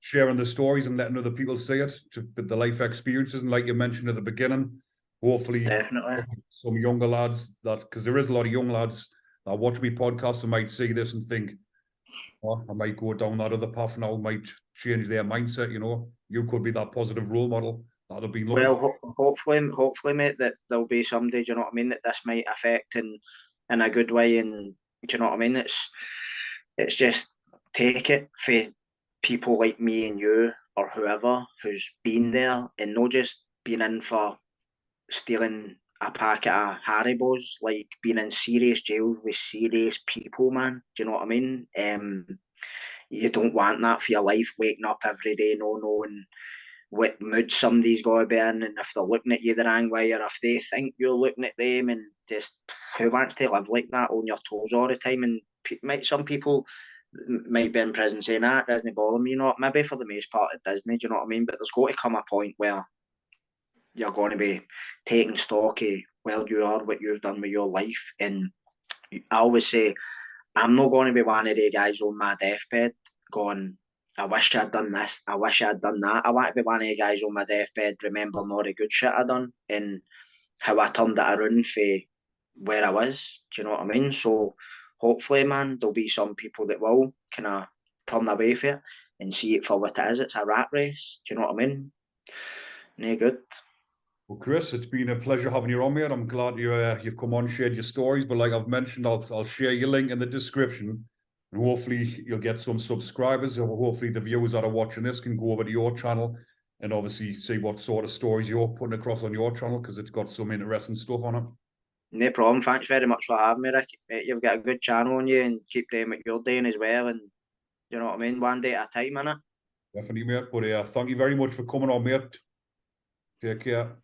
sharing the stories and letting other people see it, the life experiences. And like you mentioned at the beginning, hopefully Definitely. some younger lads because there is a lot of young lads that watch me podcast and might see this and think, oh, I might go down that other path now, might change their mindset. You could be that positive role model that have been looking Well, for. hopefully, mate, that there'll be somebody, do you know what I mean, that this might affect in a good way, and do you know what I mean? It's just take it for people like me and you or whoever who's been there and not just been in for stealing a packet of Haribos, like being in serious jails with serious people, man. Do you know what I mean? You don't want that for your life, waking up every day no knowing what mood somebody's got to be in, and if they're looking at you the wrong way, or if they think you're looking at them, and just who wants to live like that on your toes all the time? And some people might be in prison saying, "Ah, it doesn't bother me." Maybe for the most part it doesn't. Do you know what I mean? But there's got to come a point where you're going to be taking stock of where you are, what you've done with your life, and I always say I'm not going to be one of the guys on my deathbed going, I wish I'd done this, I wish I'd done that. I want to be one of the guys on my deathbed remembering all the good shit I done and how I turned it around for where I was. Do you know what I mean? So hopefully, man, there'll be some people that will kind of turn away from it and see it for what it is. It's a rat race. Do you know what I mean? No good. Well, Kris, it's been a pleasure having you on, mate. I'm glad you've come on, shared your stories. But like I've mentioned, I'll share your link in the description, and hopefully you'll get some subscribers. Or hopefully the viewers that are watching this can go over to your channel and obviously see what sort of stories you're putting across on your channel, because it's got some interesting stuff on it. No problem. Thanks very much for having me, Rick. Mate, you've got a good channel on you and keep doing what you're doing as well. And you know what I mean? One day at a time, innit? Definitely, mate. But thank you very much for coming on, mate. Take care.